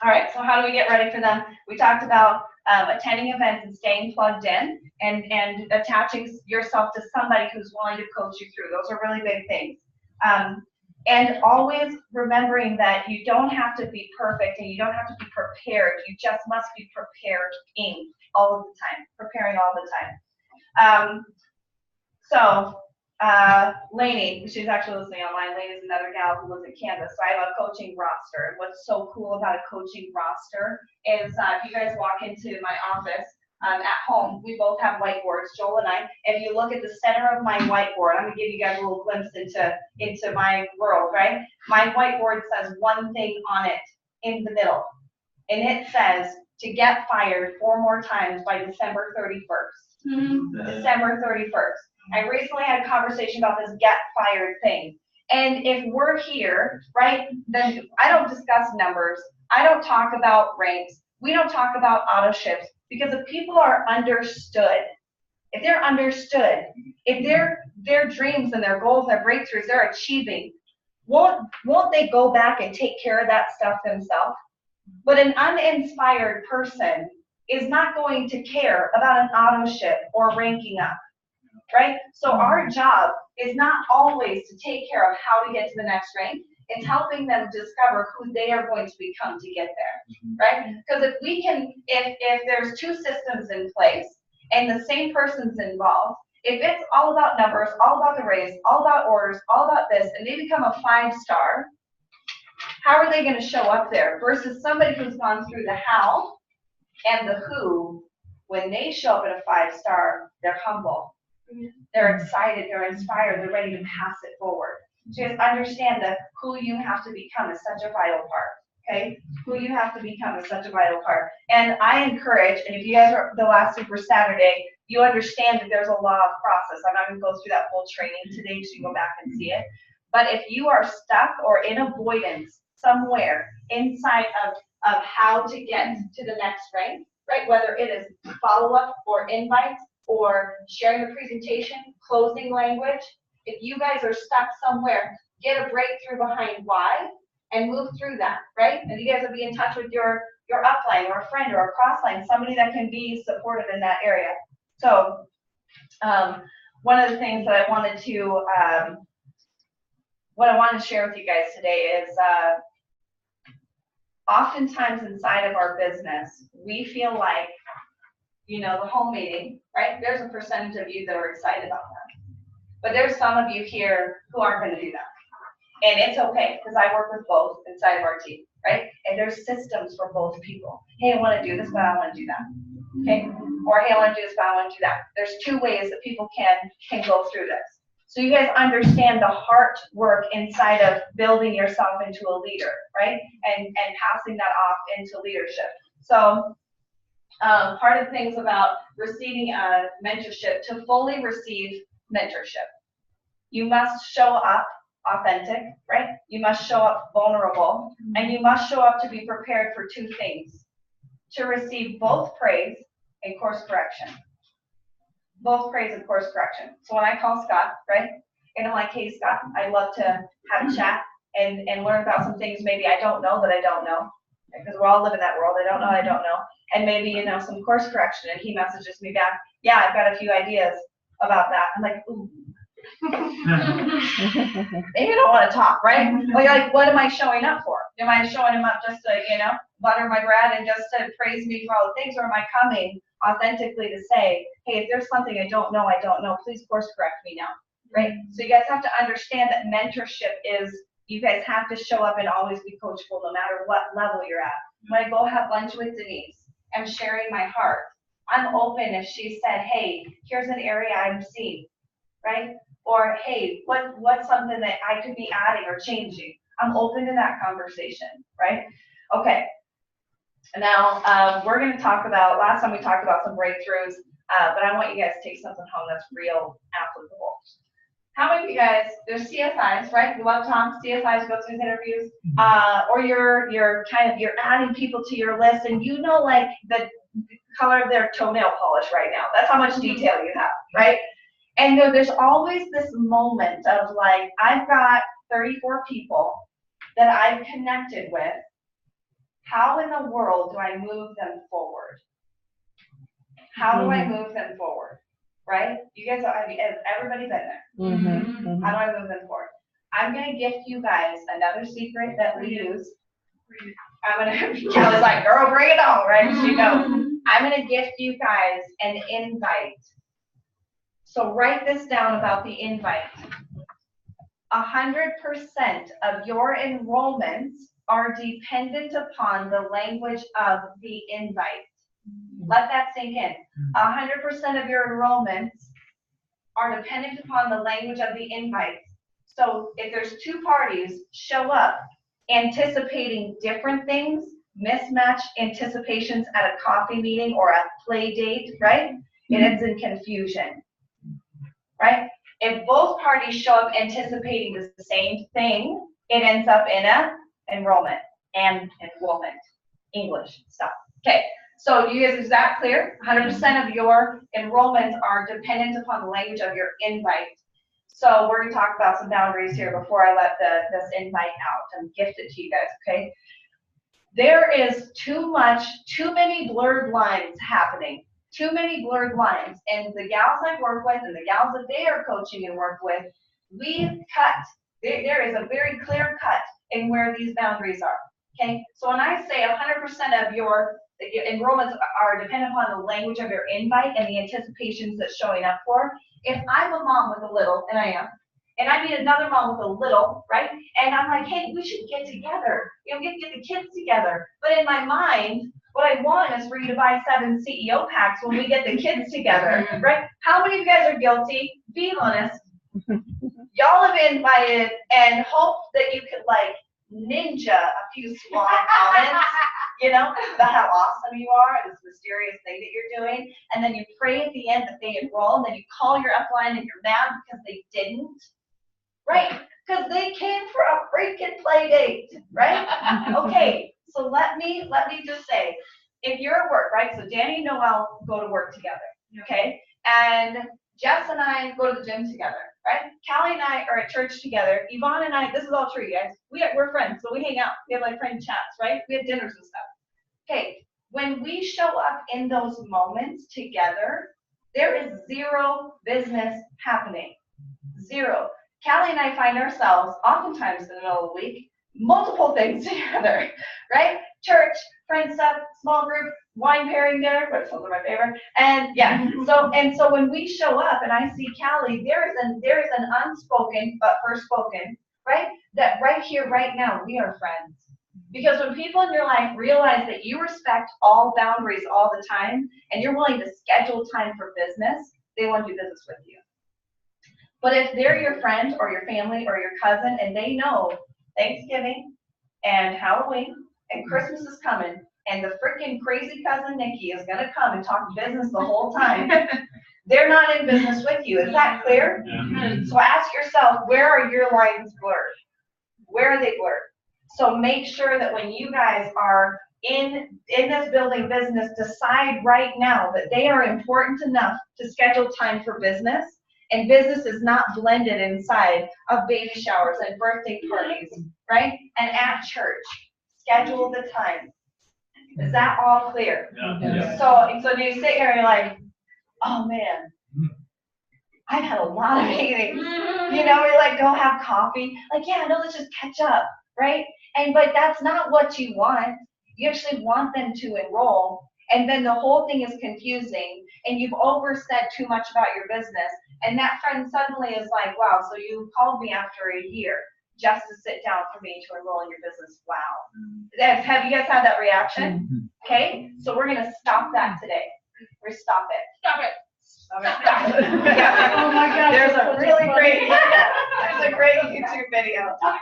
All right, so how do we get ready for them? We talked about attending events and staying plugged in and attaching yourself to somebody who's willing to coach you through. Those are really big things. And always remembering that you don't have to be perfect and you don't have to be prepared. You just must be prepared all of the time, preparing all the time. Lainey, she's actually listening online. Lainey's another gal who lives in Canada. So I have a coaching roster. And what's so cool about a coaching roster is if you guys walk into my office, at home, we both have whiteboards, Joel and I. If you look at the center of my whiteboard, I'm gonna give you guys a little glimpse into my world, right? My whiteboard says one thing on it in the middle, and it says to get fired 4 more times by December 31st. December 31st. I recently had a conversation about this get fired thing. And if we're here, right, then I don't discuss numbers. I don't talk about ranks. We don't talk about auto shifts. Because if people are understood, if they're understood, if their dreams and their goals, their breakthroughs, they're achieving, won't they go back and take care of that stuff themselves? But an uninspired person is not going to care about an auto shift or ranking up, right? So our job is not always to take care of how to get to the next rank. It's helping them discover who they are going to become to get there, right? Because if we can, if there's 2 systems in place and the same person's involved, if it's all about numbers, all about the race, all about orders, all about this, and they become a 5-star, how are they going to show up there? Versus somebody who's gone through the how and the who, when they show up at a 5-star, they're humble, they're excited, they're inspired, they're ready to pass it forward. So you guys understand that who you have to become is such a vital part, okay? Who you have to become is such a vital part. And I encourage, and if you guys are the last Super Saturday, you understand that there's a law of process. I'm not going to go through that whole training today, so you go back and see it. But if you are stuck or in avoidance somewhere inside of how to get to the next rank, right? Whether it is follow-up or invites or sharing the presentation, closing language, if you guys are stuck somewhere, get a breakthrough behind why and move through that, right? And you guys will be in touch with your upline or a friend or a crossline, somebody that can be supportive in that area. So one of the things that I wanted to, what I wanted to share with you guys today is oftentimes inside of our business, we feel like, the home meeting, right? There's a percentage of you that are excited about that. But there's some of you here who aren't going to do that. And it's okay, because I work with both inside of our team, right? And there's systems for both people. Hey, I want to do this, but I want to do that. Okay? Or hey, I want to do this, but I want to do that. There's 2 ways that people can go through this. So you guys understand the heart work inside of building yourself into a leader, right? And passing that off into leadership. So part of the things about receiving a mentorship, to fully receive mentorship, you must show up authentic, right? You must show up vulnerable, and you must show up to be prepared for 2 things: to receive both praise and course correction. Both praise and course correction. So when I call Scott, right, and I'm like, hey Scott, I'd love to have a chat. and learn about some things maybe I don't know that I don't know. Because we all live in that world. I don't know. And maybe, you know, some course correction. And he messages me back, yeah, I've got a few ideas about that. I'm like, ooh. Maybe I don't want to talk, right? Like, what am I showing up for? Am I showing him up just to, you know, butter my bread and just to praise me for all the things? Or am I coming authentically to say, hey, if there's something I don't know, please course correct me now, right? So you guys have to understand that mentorship is, you guys have to show up and always be coachable no matter what level you're at. When I go have lunch with Denise, I'm sharing my heart. I'm open if she said, hey, here's an area I'm seeing, right? Or, hey, what's something that I could be adding or changing? I'm open to that conversation, right? Okay. Now, we're going to talk about, last time we talked about some breakthroughs, but I want you guys to take something home that's real applicable. How many of you guys, there's CSIs, right? You love Tom, CSIs, go through these interviews, or you're adding people to your list and you know, like the color of their toenail polish right now. That's how much detail you have, right? And there's always this moment of like, I've got 34 people that I've connected with. How in the world do I move them forward? How do I move them forward? Right? You guys, has everybody been there? How do I move them forward? I'm going to gift you guys another secret that we use. Kelly's like, girl, bring it on, right? She knows. I'm going to gift you guys an invite. So write this down about the invite. 100% of your enrollments are dependent upon the language of the invite. Let that sink in. 100% of your enrollments are dependent upon the language of the invite. So if there's two parties, show up anticipating different things, mismatch anticipations at a coffee meeting or a play date, right? It ends in confusion, right? If both parties show up anticipating the same thing, it ends up in a enrollment English stuff. Okay, so you guys, is that clear? 100% of your enrollments are dependent upon the language of your invite. So we're gonna talk about some boundaries here before I let this invite out and gift it to you guys, okay? There is too many blurred lines happening. Too many blurred lines. And the gals I work with and the gals that they are coaching and work with, we've cut. There is a very clear cut in where these boundaries are. Okay? So when I say 100% of your enrollments are dependent upon the language of your invite and the anticipations that's showing up for, if I'm a mom with a little, and I am, and I meet another mom with a little, right? And I'm like, hey, we should get together. You know, get the kids together. But in my mind, what I want is for you to buy 7 CEO packs when we get the kids together, right? How many of you guys are guilty? Be honest. Y'all have been invited and hope that you could like ninja a few small comments, you know, about how awesome you are and this mysterious thing that you're doing. And then you pray at the end that they enroll, and then you call your upline and you're mad because they didn't. Right? Because they came for a freaking play date, right? Okay, so let me just say, if you're at work, right? So Danny and Noel go to work together, okay? And Jess and I go to the gym together, right? Callie and I are at church together. Yvonne and I, this is all true, you guys. We're friends, so we hang out. We have like friend chats, right? We have dinners and stuff. Okay, when we show up in those moments together, there is zero business happening. Zero. Callie and I find ourselves oftentimes in the middle of the week, multiple things together, right? Church, friend stuff, small group, wine pairing dinner, which those are my favorite. And yeah, so when we show up and I see Callie, there is an unspoken but first spoken, right? That right here, right now, we are friends. Because when people in your life realize that you respect all boundaries all the time and you're willing to schedule time for business, they want to do business with you. But if they're your friend or your family or your cousin and they know Thanksgiving and Halloween and Christmas is coming and the freaking crazy cousin Nikke is gonna come and talk business the whole time, they're not in business with you. Is that clear? Yeah. So ask yourself, where are your lines blurred? Where are they blurred? So make sure that when you guys are in this building business, decide right now that they are important enough to schedule time for business. And business is not blended inside of baby showers and birthday parties, right? And at church, schedule the time. Is that all clear? Yeah. So do you sit here and you're like, oh man, I've had a lot of meetings. You know, we like go have coffee. Like, yeah, no, let's just catch up, right? But that's not what you want. You actually want them to enroll, and then the whole thing is confusing, and you've oversaid too much about your business, and that friend suddenly is like, wow, so you called me after a year just to sit down for me to enroll in your business. Wow. Have you guys had that reaction? Okay, so we're gonna stop that today. We're stop it. Stop it. Stop it. Yeah. Oh my gosh. There's that's a such really funny- great YouTube video on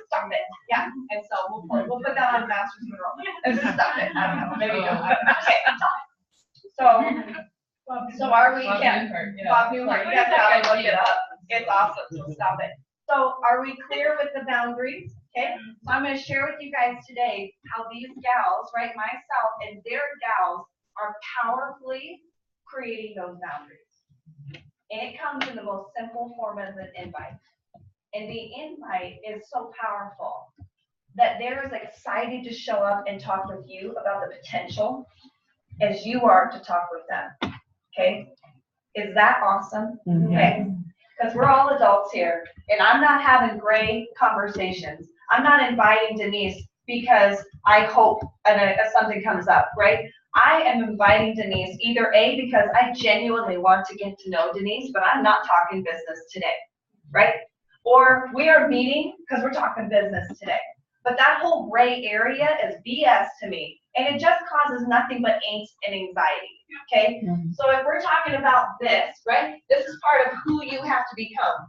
stop it. Yeah, and so we'll put that on Masters Enrollment. Stop it. I don't know. Maybe no. Okay. So are we? Yeah. Bob Newhart. You guys gotta look it up. It's awesome. So stop it. So are we clear with the boundaries? Okay. So I'm going to share with you guys today how these gals, right, myself and their gals, are powerfully creating those boundaries. And it comes in the most simple form as an invite. And the invite is so powerful that they're as excited to show up and talk with you about the potential as you are to talk with them. Okay? Is that awesome? Okay. Because we're all adults here, and I'm not having gray conversations. I'm not inviting Denise because I hope something comes up, right? I am inviting Denise either A, because I genuinely want to get to know Denise, but I'm not talking business today, right? Or we are meeting because we're talking business today. But that whole gray area is BS to me, and it just causes nothing but angst and anxiety. Okay, so if we're talking about this, right, this is part of who you have to become.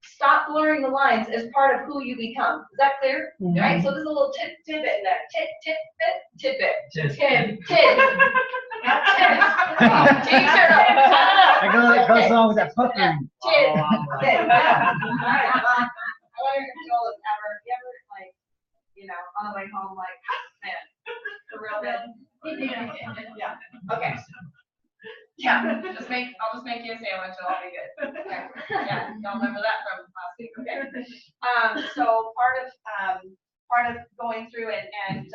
Stop blurring the lines as part of who you become. Is that clear? Right, so there's a little tidbit in there. Tidbit. Not tidbit. Teacher. It goes along with that puckering. Tidbit. Yeah. All right. I want your control is you ever like, you know, on the way home, like, man, for real, man. Yeah. Okay. Yeah. I'll just make you a sandwich. It'll all be good. Okay. Yeah. Don't remember that from last week. Okay. So part of going through and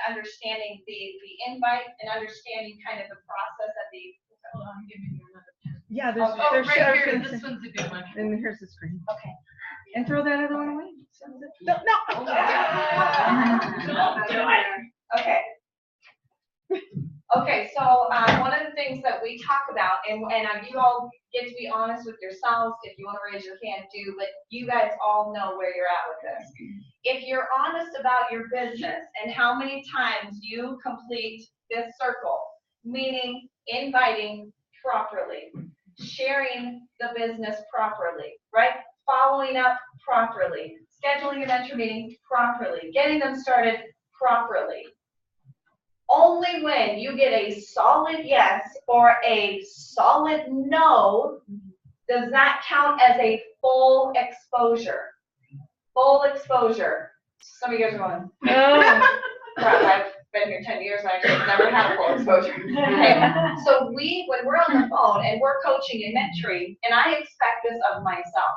understanding the invite and understanding kind of the process of the. Hold on, give me another pen. Yeah, Oh, there's right here, this one's a good one. and here's the screen. Okay. And throw that other one away. No. Okay. Okay, so one of the things that we talk about, and you all get to be honest with yourselves, if you want to raise your hand, do, but you guys all know where you're at with this. If you're honest about your business and how many times you complete this circle, meaning inviting properly, sharing the business properly, right? Following up properly, scheduling a mentor meeting properly, getting them started properly. Only when you get a solid yes or a solid no does that count as a full exposure. Full exposure. Some of you guys are going, Oh. crap, I've been here 10 years and I actually never had a full exposure. Okay. So when we're on the phone and we're coaching and mentoring, and I expect this of myself,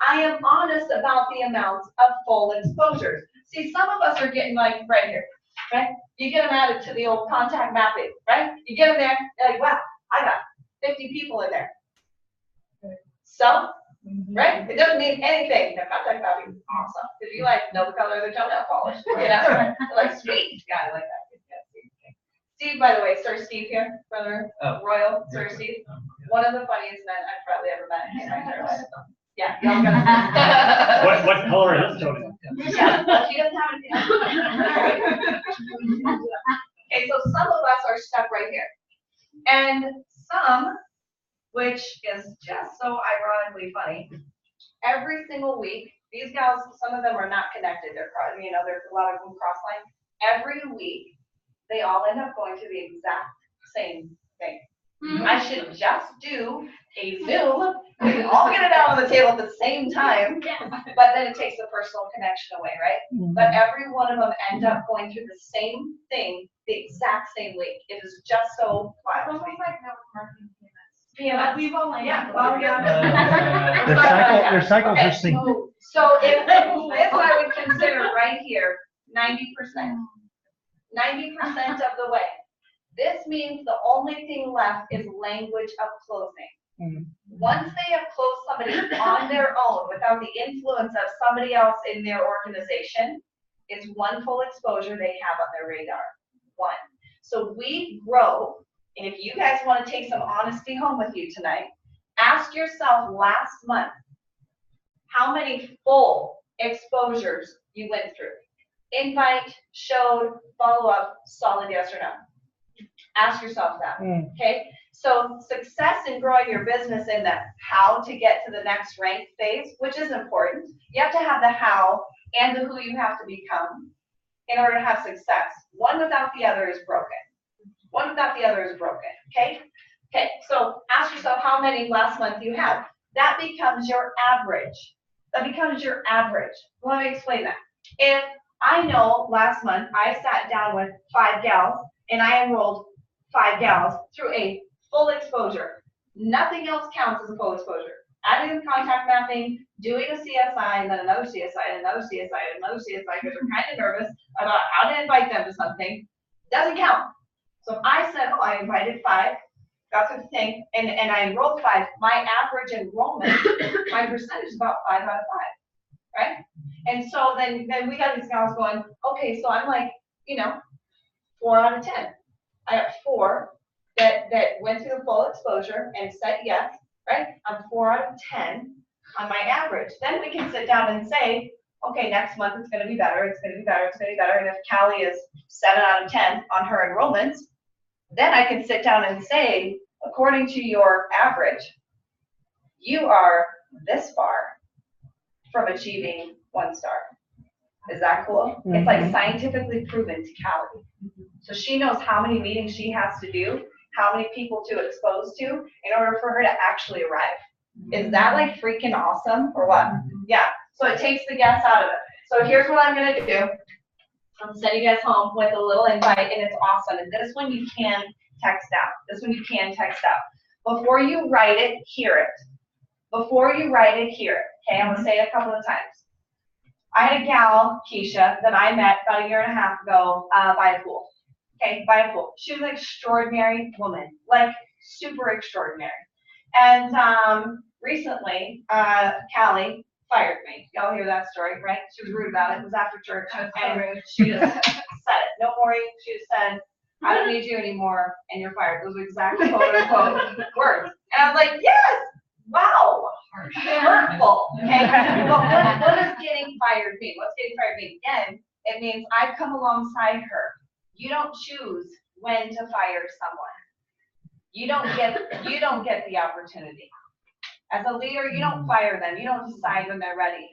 I am honest about the amounts of full exposures. See, some of us are getting like right here, right? You get them added to the old contact mapping, right? You get them there, you're like, wow, I got 50 people in there. So, right? It doesn't mean anything. The contact mapping is awesome. Because you like know the color of the toenail polish. You know? Like, sweet. Yeah, I like that. Yeah, Steve, by the way, Sir Steve here, brother Royal, Sir Steve. One of the funniest men I've probably ever met in my entire life. Yeah, y'all got What color is his toenail? Yeah, but he doesn't have anything. Okay, so some of us are stuck right here. And some, which is just so ironically funny, every single week, these gals, some of them are not connected. They're, there's a lot of them cross-line. Every week, they all end up going through the exact same thing. I should just do a Zoom. We can all get it out on the table at the same time, but then it takes the personal connection away, right? But every one of them end up going through the same thing the exact same week. It is just so wild. It's almost like network marketing payments. PMS? We've only. Yeah, well, yeah. Their cycles Okay. are synced. So if this I would consider right here, 90%. 90% of the way. This means the only thing left is language of closing. Once they have closed somebody on their own without the influence of somebody else in their organization, it's one full exposure they have on their radar. One. So we grow, and if you guys want to take some honesty home with you tonight, ask yourself last month how many full exposures you went through. Invite, showed, follow up, solid yes or no. Ask yourself that, okay? So success in growing your business in the how to get to the next rank phase, which is important. You have to have the how and the who you have to become in order to have success. One without the other is broken. One without the other is broken, okay? Okay, so ask yourself how many last month you had. That becomes your average. That becomes your average. Let me explain that. If I know last month I sat down with 5 gals and I enrolled 5 gals through a full exposure. Nothing else counts as a full exposure. Adding the contact mapping, doing a CSI, and then another CSI, and another CSI, and another CSI, because we're kind of nervous about how to invite them to something, doesn't count. So if I said, oh, I invited 5, that's the thing, and I enrolled 5, my average enrollment, my percentage is about 5 out of 5, right? And so then we got these gals going, okay, so I'm like, 4 out of 10. I got 4 that went through the full exposure and said yes, right? I'm 4 out of 10 on my average. Then we can sit down and say, okay, next month it's going to be better, it's going to be better, it's going to be better. And if Callie is 7 out of 10 on her enrollments, then I can sit down and say, according to your average, you are this far from achieving 1 star. Is that cool? Mm-hmm. It's like scientifically proven to Callie. So she knows how many meetings she has to do, how many people to expose to in order for her to actually arrive. Is that like freaking awesome or what? Yeah. So it takes the guess out of it. So here's what I'm going to do. I'm sending you guys home with a little invite, and it's awesome. And this one you can text out. This one you can text out. Before you write it, hear it. Before you write it, hear it. Okay, I'm going to say it a couple of times. I had a gal, Keisha, that I met about 1.5 years ago by a pool. Okay, by a pool. She was an extraordinary woman, like super extraordinary. And recently, Callie fired me. Y'all hear that story, right? She was rude about it. It was after church. And she just said it. No more. She just said, I don't need you anymore, and you're fired. Those are exactly quote unquote words. And I was like, yes, wow, hurtful. Okay, but what does getting fired mean? What's getting fired mean? Again, it means I've come alongside her. You don't choose when to fire someone. You don't get the opportunity. As a leader, you don't fire them. You don't decide when they're ready.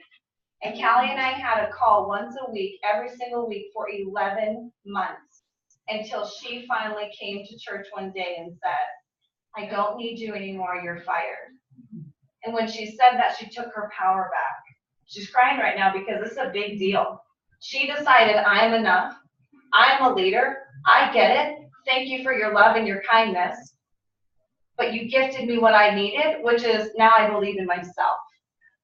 And Callie and I had a call once a week, every single week for 11 months until she finally came to church one day and said, I don't need you anymore, you're fired. And when she said that, she took her power back. She's crying right now because this is a big deal. She decided I'm enough. I'm a leader. I get it. Thank you for your love and your kindness. But you gifted me what I needed, which is now I believe in myself.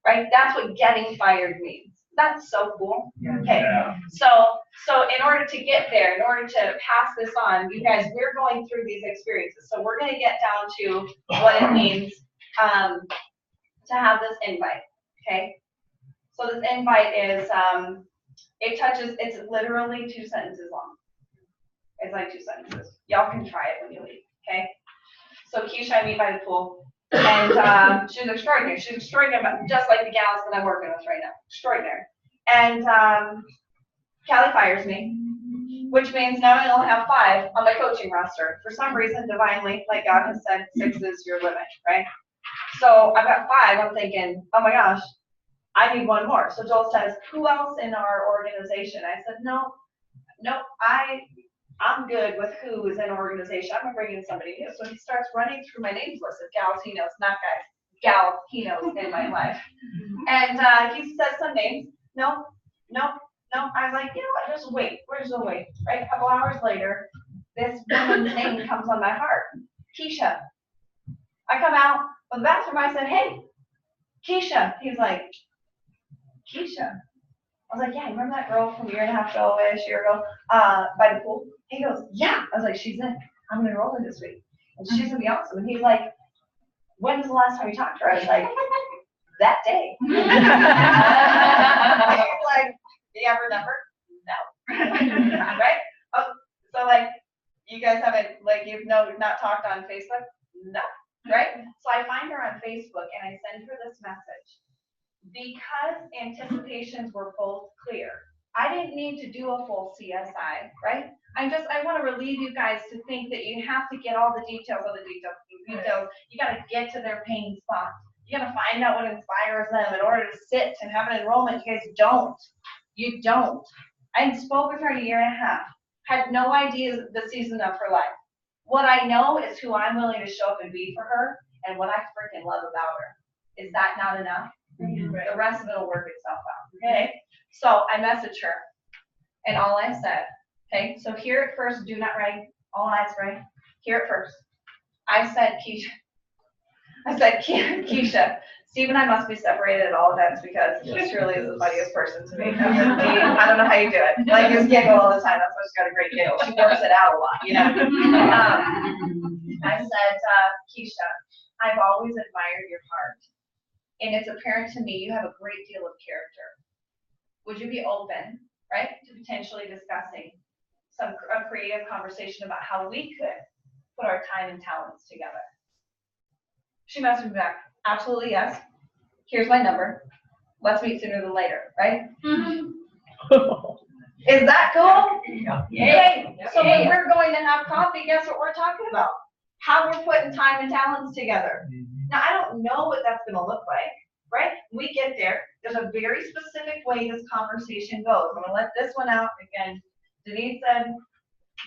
Right? That's what getting fired means. That's so cool. Okay. Yeah. So in order to get there, in order to pass this on, you guys, we're going through these experiences. So we're going to get down to what it means to have this invite. Okay. So this invite is, it's literally 2 sentences long. It's like 2 sentences. Y'all can try it when you leave. Okay. So Keisha, I meet by the pool. And she's extraordinary. She's extraordinary, just like the gals that I'm working with right now. Extraordinary. And Callie fires me, which means now I only have 5 on my coaching roster. For some reason, divinely, like God has said, 6 is your limit, right? So I've got 5. I'm thinking, oh my gosh, I need 1 more. So Joel says, who else in our organization? I said, no, I'm good with who is in our organization. I'm going to bring in somebody new. So he starts running through my names list of gals he knows, not guys. Gals he knows in my life. And he says some names. No. I was like, you know what, just wait. Where's the wait? Right? A couple hours later, this woman's name comes on my heart. Keisha. I come out of the bathroom, I said, hey, Keisha. He's like, Keisha. I was like, yeah, you remember that girl from a year and a half year ago, by the pool? He goes, yeah. I was like, she's in. I'm gonna enroll her this week. And she's gonna be awesome. And he's like, when was the last time you talked to her? I was like, that day. He's like, do you have her number? No. Right? Oh, so like, you guys haven't, like, you've not talked on Facebook? No. Right? So I find her on Facebook and I send her this message. Because anticipations were both clear, I didn't need to do a full CSI, right? I want to relieve you guys to think that you have to get all the details of the details. You got to get to their pain spots. You got to find out what inspires them in order to sit and have an enrollment. You guys don't. You don't. I spoke with her in a year and a half. Had no idea the season of her life. What I know is who I'm willing to show up and be for her and what I freaking love about her. Is that not enough? Mm-hmm. The rest of it will work itself out. Okay? So I messaged her and all I said, okay, so here at first, do not write, all eyes right. Here at first, I said, Keisha, Steve and I must be separated at all events because he truly is the funniest person to me. I don't know how you do it. Like, you giggle all the time. That's why she's got a great giggle. She works it out a lot, you know. I said, Keisha, I've always admired your heart. And it's apparent to me you have a great deal of character. Would you be open, right, to potentially discussing a creative conversation about how we could put our time and talents together? She messaged me back, absolutely yes. Here's my number. Let's meet sooner than later, right? Mm-hmm. Is that cool? Yeah. Yay. So when we're going to have coffee, guess what we're talking about? How we're putting time and talents together. Now, I don't know what that's going to look like, right? We get there. There's a very specific way this conversation goes. I'm going to let this one out. Again, Denise said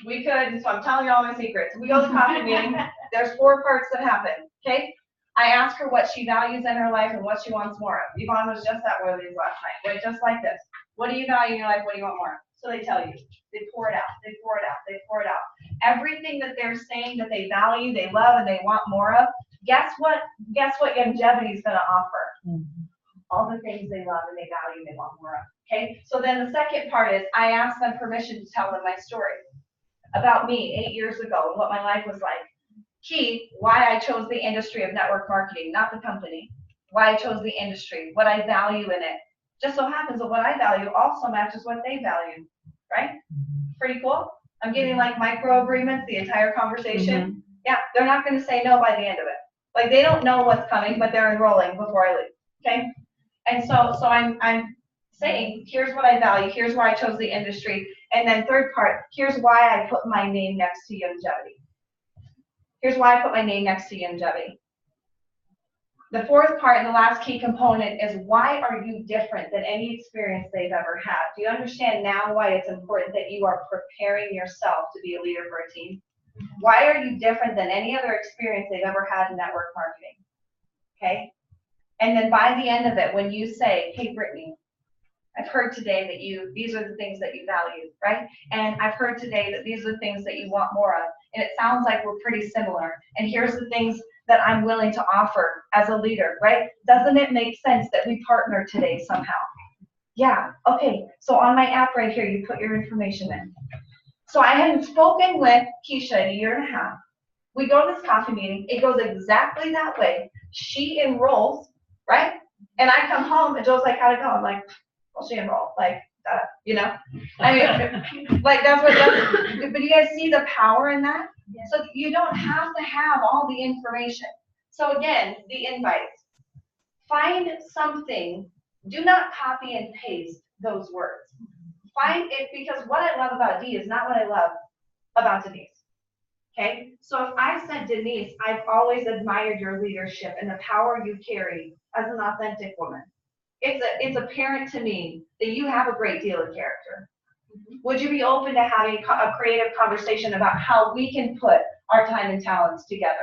we could, so I'm telling you all my secrets. We go to the coffee meeting. There's 4 parts that happen, okay? I ask her what she values in her life and what she wants more of. Yvonne was just at one of these last night. Wait, just like this. What do you value in your life? What do you want more of? So they tell you. They pour it out. They pour it out. They pour it out. Everything that they're saying that they value, they love, and they want more of, guess what longevity is going to offer? Mm-hmm. All the things they love and they value and they want more of. Okay? So then the second part is I ask them permission to tell them my story about me 8 years ago and what my life was like. Key, why I chose the industry of network marketing, not the company. Why I chose the industry, what I value in it. Just so happens that what I value also matches what they value, right? Pretty cool. I'm getting like micro agreements the entire conversation. Mm-hmm. Yeah, they're not going to say no by the end of it. Like they don't know what's coming, but they're enrolling before I leave. Okay, and so I'm saying here's what I value, here's why I chose the industry, and then third part, here's why I put my name next to longevity. Here's why I put my name next to longevity. The fourth part and the last key component is why are you different than any experience they've ever had? Do you understand now why it's important that you are preparing yourself to be a leader for a team? Why are you different than any other experience they've ever had in network marketing? Okay? And then by the end of it, when you say, hey, Brittany, I've heard today that these are the things that you value, right? And I've heard today that these are the things that you want more of. And it sounds like we're pretty similar. And here's the things that I'm willing to offer as a leader, right? Doesn't it make sense that we partner today somehow? Yeah, okay. So on my app right here, you put your information in. So I hadn't spoken with Keisha in a year and a half. We go to this coffee meeting. It goes exactly that way. She enrolls, right? And I come home and Joe's like, how'd it go? I'm like, well, she enrolled. Like, you know? I mean, like that's what does. But you guys see the power in that? So you don't have to have all the information. So again, the invites. Find something. Do not copy and paste those words. Find it, because what I love about Dee is not what I love about Denise. Okay? So if I said, Denise, I've always admired your leadership and the power you carry as an authentic woman. It's apparent to me that you have a great deal of character. Would you be open to having a creative conversation about how we can put our time and talents together?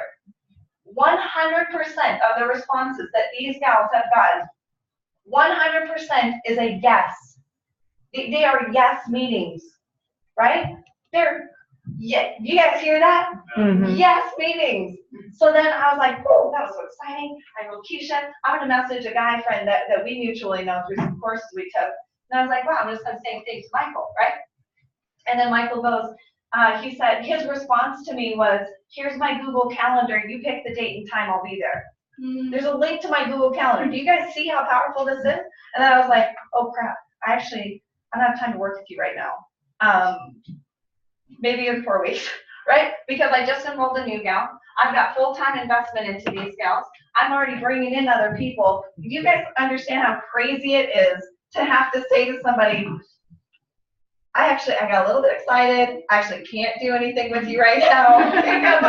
100% of the responses that these gals have gotten, 100% is a yes. They are yes meetings, right? Yeah, you guys hear that? Mhm. Yes, meetings. So then I was like, oh, that was so exciting. I wrote Keisha. I'm gonna message a guy friend that we mutually know through some courses we took. And I was like, wow, I'm just gonna say things to Michael, right? And then Michael goes, he said, his response to me was, here's my Google Calendar. You pick the date and time, I'll be there. There's a link to my Google Calendar. Do you guys see how powerful this is? And then I was like, oh crap, I don't have time to work with you right now. Maybe in 4 weeks, right? Because I just enrolled a new gal. I've got full-time investment into these gals. I'm already bringing in other people. Do you guys understand how crazy it is to have to say to somebody, I got a little bit excited. I actually can't do anything with you right now because,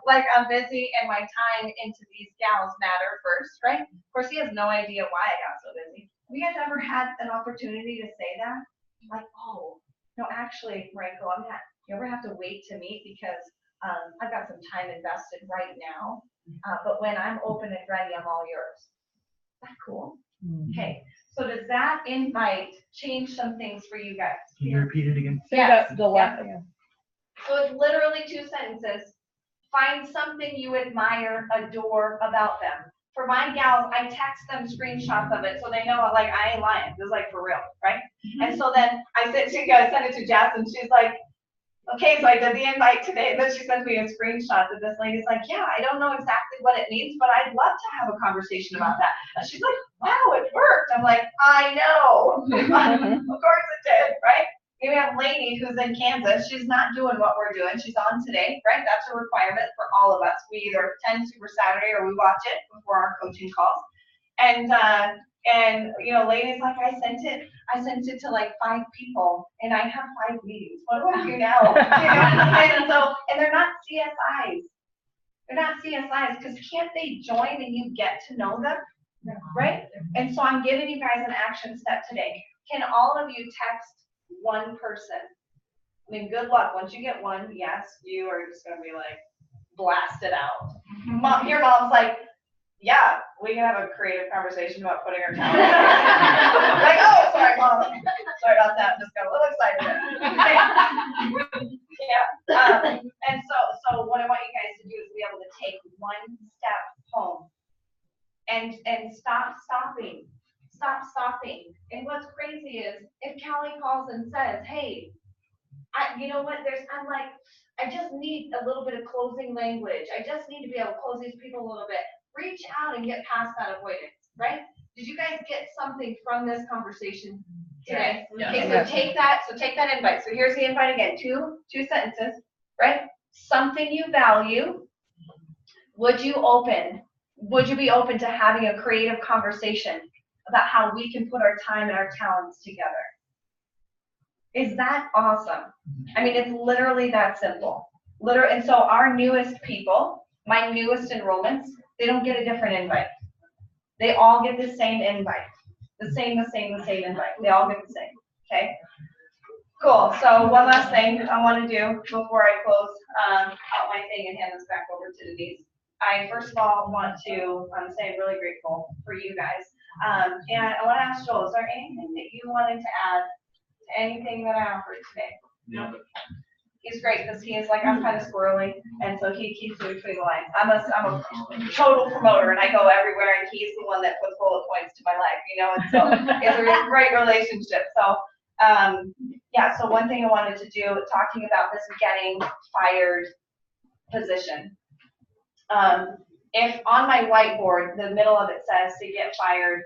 like I'm busy and my time into these gals matter first, right? Of course, he has no idea why I got so busy. Have you guys ever had an opportunity to say that? Like, oh, no, actually, Franco, you ever have to wait to meet because I've got some time invested right now, but when I'm open and ready, I'm all yours. Is that cool? Okay, so does that invite change some things for you guys? Can you repeat it again? Say Yes. that the last. So it's literally 2 sentences. Find something you admire, adore about them. For my gals, I text them screenshots of it so they know, like, I ain't lying. This is like for real, right? And so then I sent it to Jess, and she's like, okay, so I did the invite today. And then she sends me a screenshot that this lady's like, yeah, I don't know exactly what it means, but I'd love to have a conversation about that. And she's like, wow, it worked. I'm like, I know. Of course it did, right? We have Lady who's in Kansas. She's not doing what we're doing. She's on today, right? That's a requirement for all of us. We either attend Super Saturday or we watch it before our coaching calls. And Lady's like, I sent it to like 5 people and I have 5 meetings. What do I do now? And they're not CSIs. They're not CSIs because can't they join and you get to know them? Right? And so I'm giving you guys an action step today. Can all of you text one person? I mean, good luck. Once you get one, yes, you are just going to be like blasted out. Your mom's like, yeah, we can have a creative conversation about putting our calendar. Like, oh, sorry, Mom. Sorry about that. Just got a little excited. Yeah. And so what I want you guys to do is be able to take one step home and stop stopping. Stop stopping. And what's crazy is if Callie calls and says, hey, you know what, I'm like, I just need a little bit of closing language. I just need to be able to close these people a little bit. Reach out and get past that avoidance, right? Did you guys get something from this conversation today? Yes. Okay, so take that invite. So here's the invite again, two sentences, right? Something you value. Would you be open to having a creative conversation about how we can put our time and our talents together? Is that awesome? I mean, it's literally that simple. And so our newest people, my newest enrollments, they don't get a different invite. They all get the same invite. The same invite. They all get the same, okay? Cool, so one last thing I want to do before I close out my thing and hand this back over to Denise. I first of all want to say I'm really grateful for you guys. And I want to ask Joel, is there anything that you wanted to add to anything that I offered today? No. He's great because he is like, I'm kind of squirrely, and so he keeps me between the lines. I'm a total promoter, and I go everywhere, and he's the one that puts bullet points to my life, and so it's a great relationship. So, so one thing I wanted to do, talking about this getting fired position. If on my whiteboard, the middle of it says to get fired,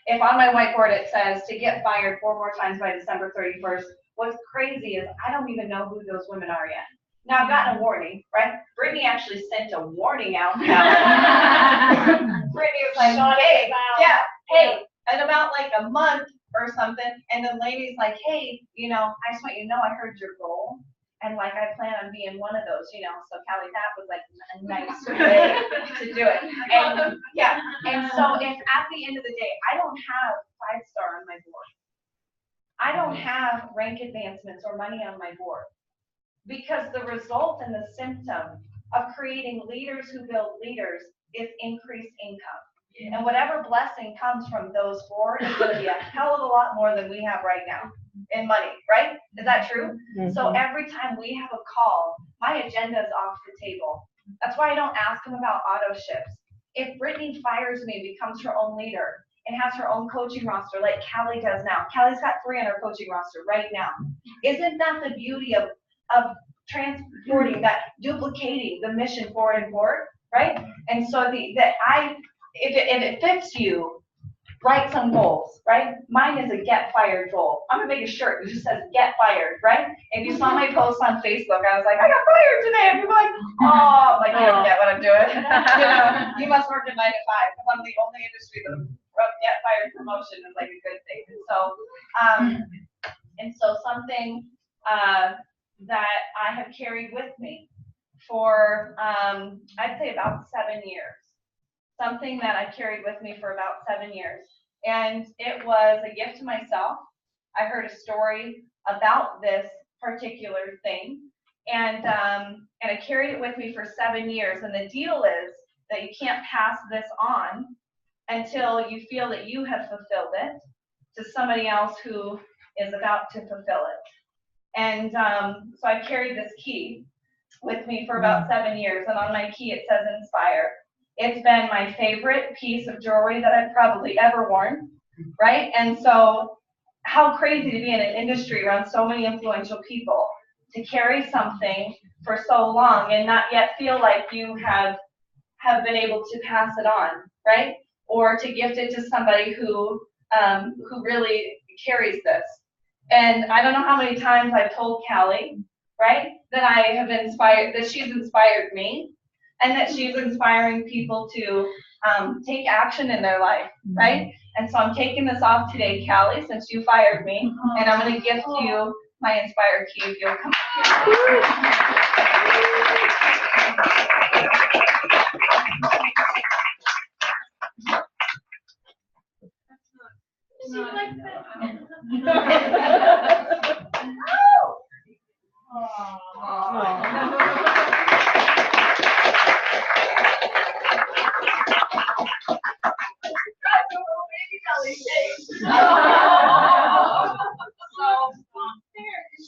if on my whiteboard it says to get fired 4 more times by December 31st, what's crazy is I don't even know who those women are yet. Now I've gotten a warning, right? Brittany actually sent a warning out. Brittany was like, hey, in about like a month or something, and the lady's like, hey, I just want you to know I heard your goal. And like, I plan on being one of those, so Callie, that was like a nice way to do it. And so if at the end of the day, I don't have 5-star on my board, I don't have rank advancements or money on my board, because the result and the symptom of creating leaders who build leaders is increased income. And whatever blessing comes from those 4 is going to be a hell of a lot more than we have right now. in money, right? Is that true? So every time we have a call, my agenda is off the table. That's why I don't ask them about auto ships. If Brittany fires me, becomes her own leader, and has her own coaching roster like Callie does now. Callie's got 3 on her coaching roster right now. Isn't that the beauty of transporting, that duplicating the mission forward and forward, right? And so if it fits you, write some goals, right? Mine is a get fired goal. I'm gonna make a shirt that just says get fired, right? If you saw my post on Facebook, I was like, I got fired today. And people are like, oh, I'm like, you don't get what I'm doing. You know, you must work at 9 to 5. Because I'm the only industry that get fired promotion is like a good thing. And so something that I have carried with me for I'd say about 7 years. Something that I've carried with me for about 7 years. And it was a gift to myself. I heard a story about this particular thing. And I carried it with me for 7 years. And the deal is that you can't pass this on until you feel that you have fulfilled it to somebody else who is about to fulfill it. And so I carried this key with me for about 7 years. And on my key, it says Inspire. It's been my favorite piece of jewelry that I've probably ever worn, right? And so how crazy to be in an industry around so many influential people, to carry something for so long and not yet feel like you have been able to pass it on, right? Or to gift it to somebody who really carries this. And I don't know how many times I've told Callie, right, that I have inspired, that she's inspired me, and that she's inspiring people to take action in their life, right? And so I'm taking this off today, Callie, since you fired me, and I'm going to gift you my Inspire key if you'll come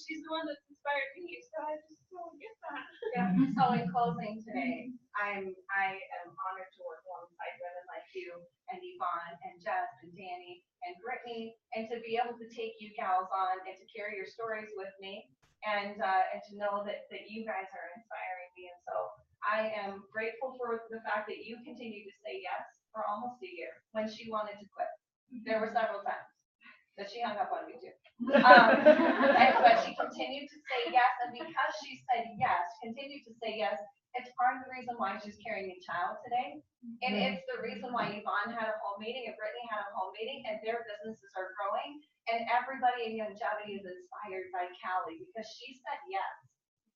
She's the one that's inspired me, so I just don't get that. Yeah. So in closing today, I am honored to work alongside women like you and Yvonne and Jess and Danny and Brittany, and to be able to take you gals on and to carry your stories with me, and to know that you guys are inspiring me. And so I am grateful for the fact that you continue to say yes for almost a year when she wanted to quit. There were several times that she hung up on me too. But she continued to say yes, and because she said yes, continued to say yes, it's part of the reason why she's carrying a child today. And it's the reason why Yvonne had a home meeting and Brittany had a home meeting, and their businesses are growing. And everybody in longevity is inspired by Callie because she said yes,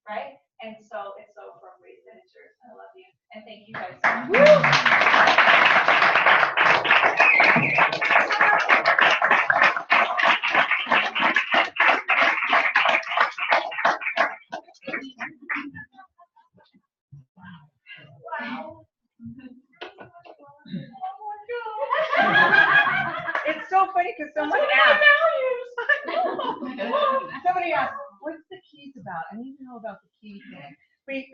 right? And so it's so appropriate that it's yours. I love you. And thank you guys so much. It's so funny because somebody asked, what's the keys about? I need to know about the key thing.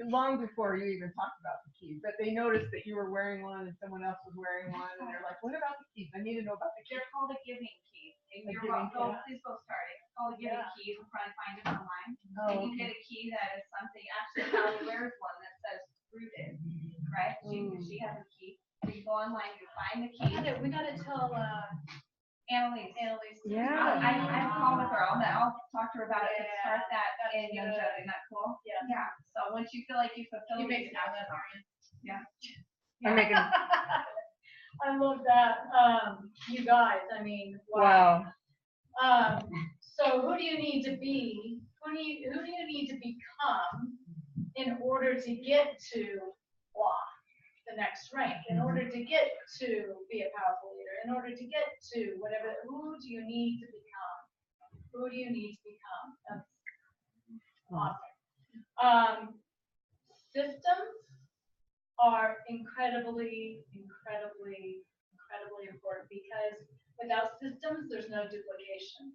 Long before you even talked about the keys, but they noticed that you were wearing one and someone else was wearing one, and they're like, what about the keys? I need to know about the keys. They're called a giving key. If A you're giving wrong, key. please go start it. It's called a giving key. You can probably find it online. Oh, You can get a key that is something, actually, Callie wears one that says rooted, right? She has a key. You go online, you find the key. We gotta tell Annalise. Yeah. I'm calling with her. I'll talk to her about it and start that in good. longevity. Isn't that cool? Yeah. Yeah. So once you feel like you fulfill You it, make you ask her. Yeah. I'm making, I love that. You guys, I mean, wow. So who do you need to be? Who do you need to become in order to get to the next rank, in order to get to be a powerful leader, in order to get to whatever? Who do you need to become? Who do you need to become? That's awesome. Systems are incredibly important because without systems, there's no duplication.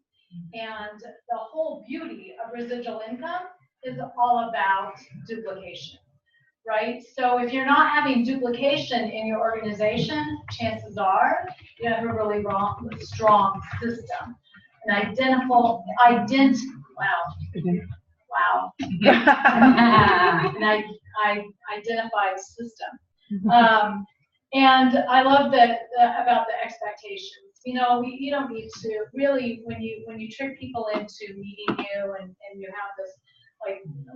And the whole beauty of residual income is all about duplication, right? So if you're not having duplication in your organization, chances are you have a really strong system. An wow. An identified system. And I love that about the expectations. You know, you don't need to really, when you trick people into meeting you and you have this,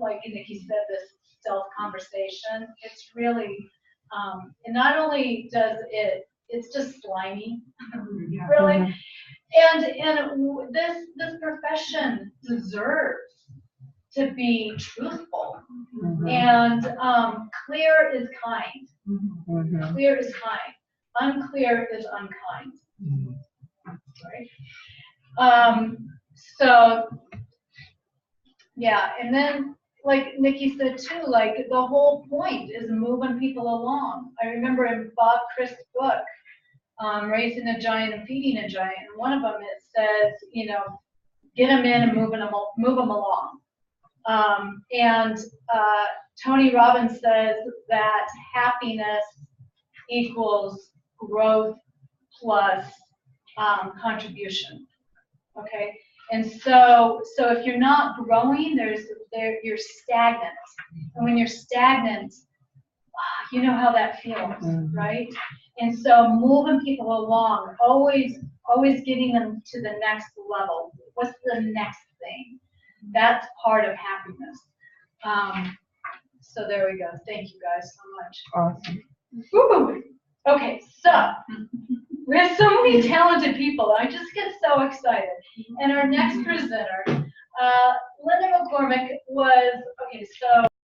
like Nikke said, this stealth conversation, it's really, and not only does it's just slimy, really. And this profession deserves to be truthful, and clear is kind. Clear is kind. Unclear is unkind. Right? So yeah, and then like Nikke said too, like the whole point is moving people along. I remember in Bob Christ's book, Raising a Giant and Feeding a Giant, and one of them it says, you know, get them in and move them along. And Tony Robbins says that happiness equals growth plus contribution. Okay, and so if you're not growing, you're stagnant, and when you're stagnant, you know how that feels, right? And so moving people along, always getting them to the next level. What's the next thing? That's part of happiness. So there we go. Thank you guys so much. Awesome. Woo! Okay, so we have so many talented people. I just get so excited. And our next presenter, Linda McCormick was, okay, so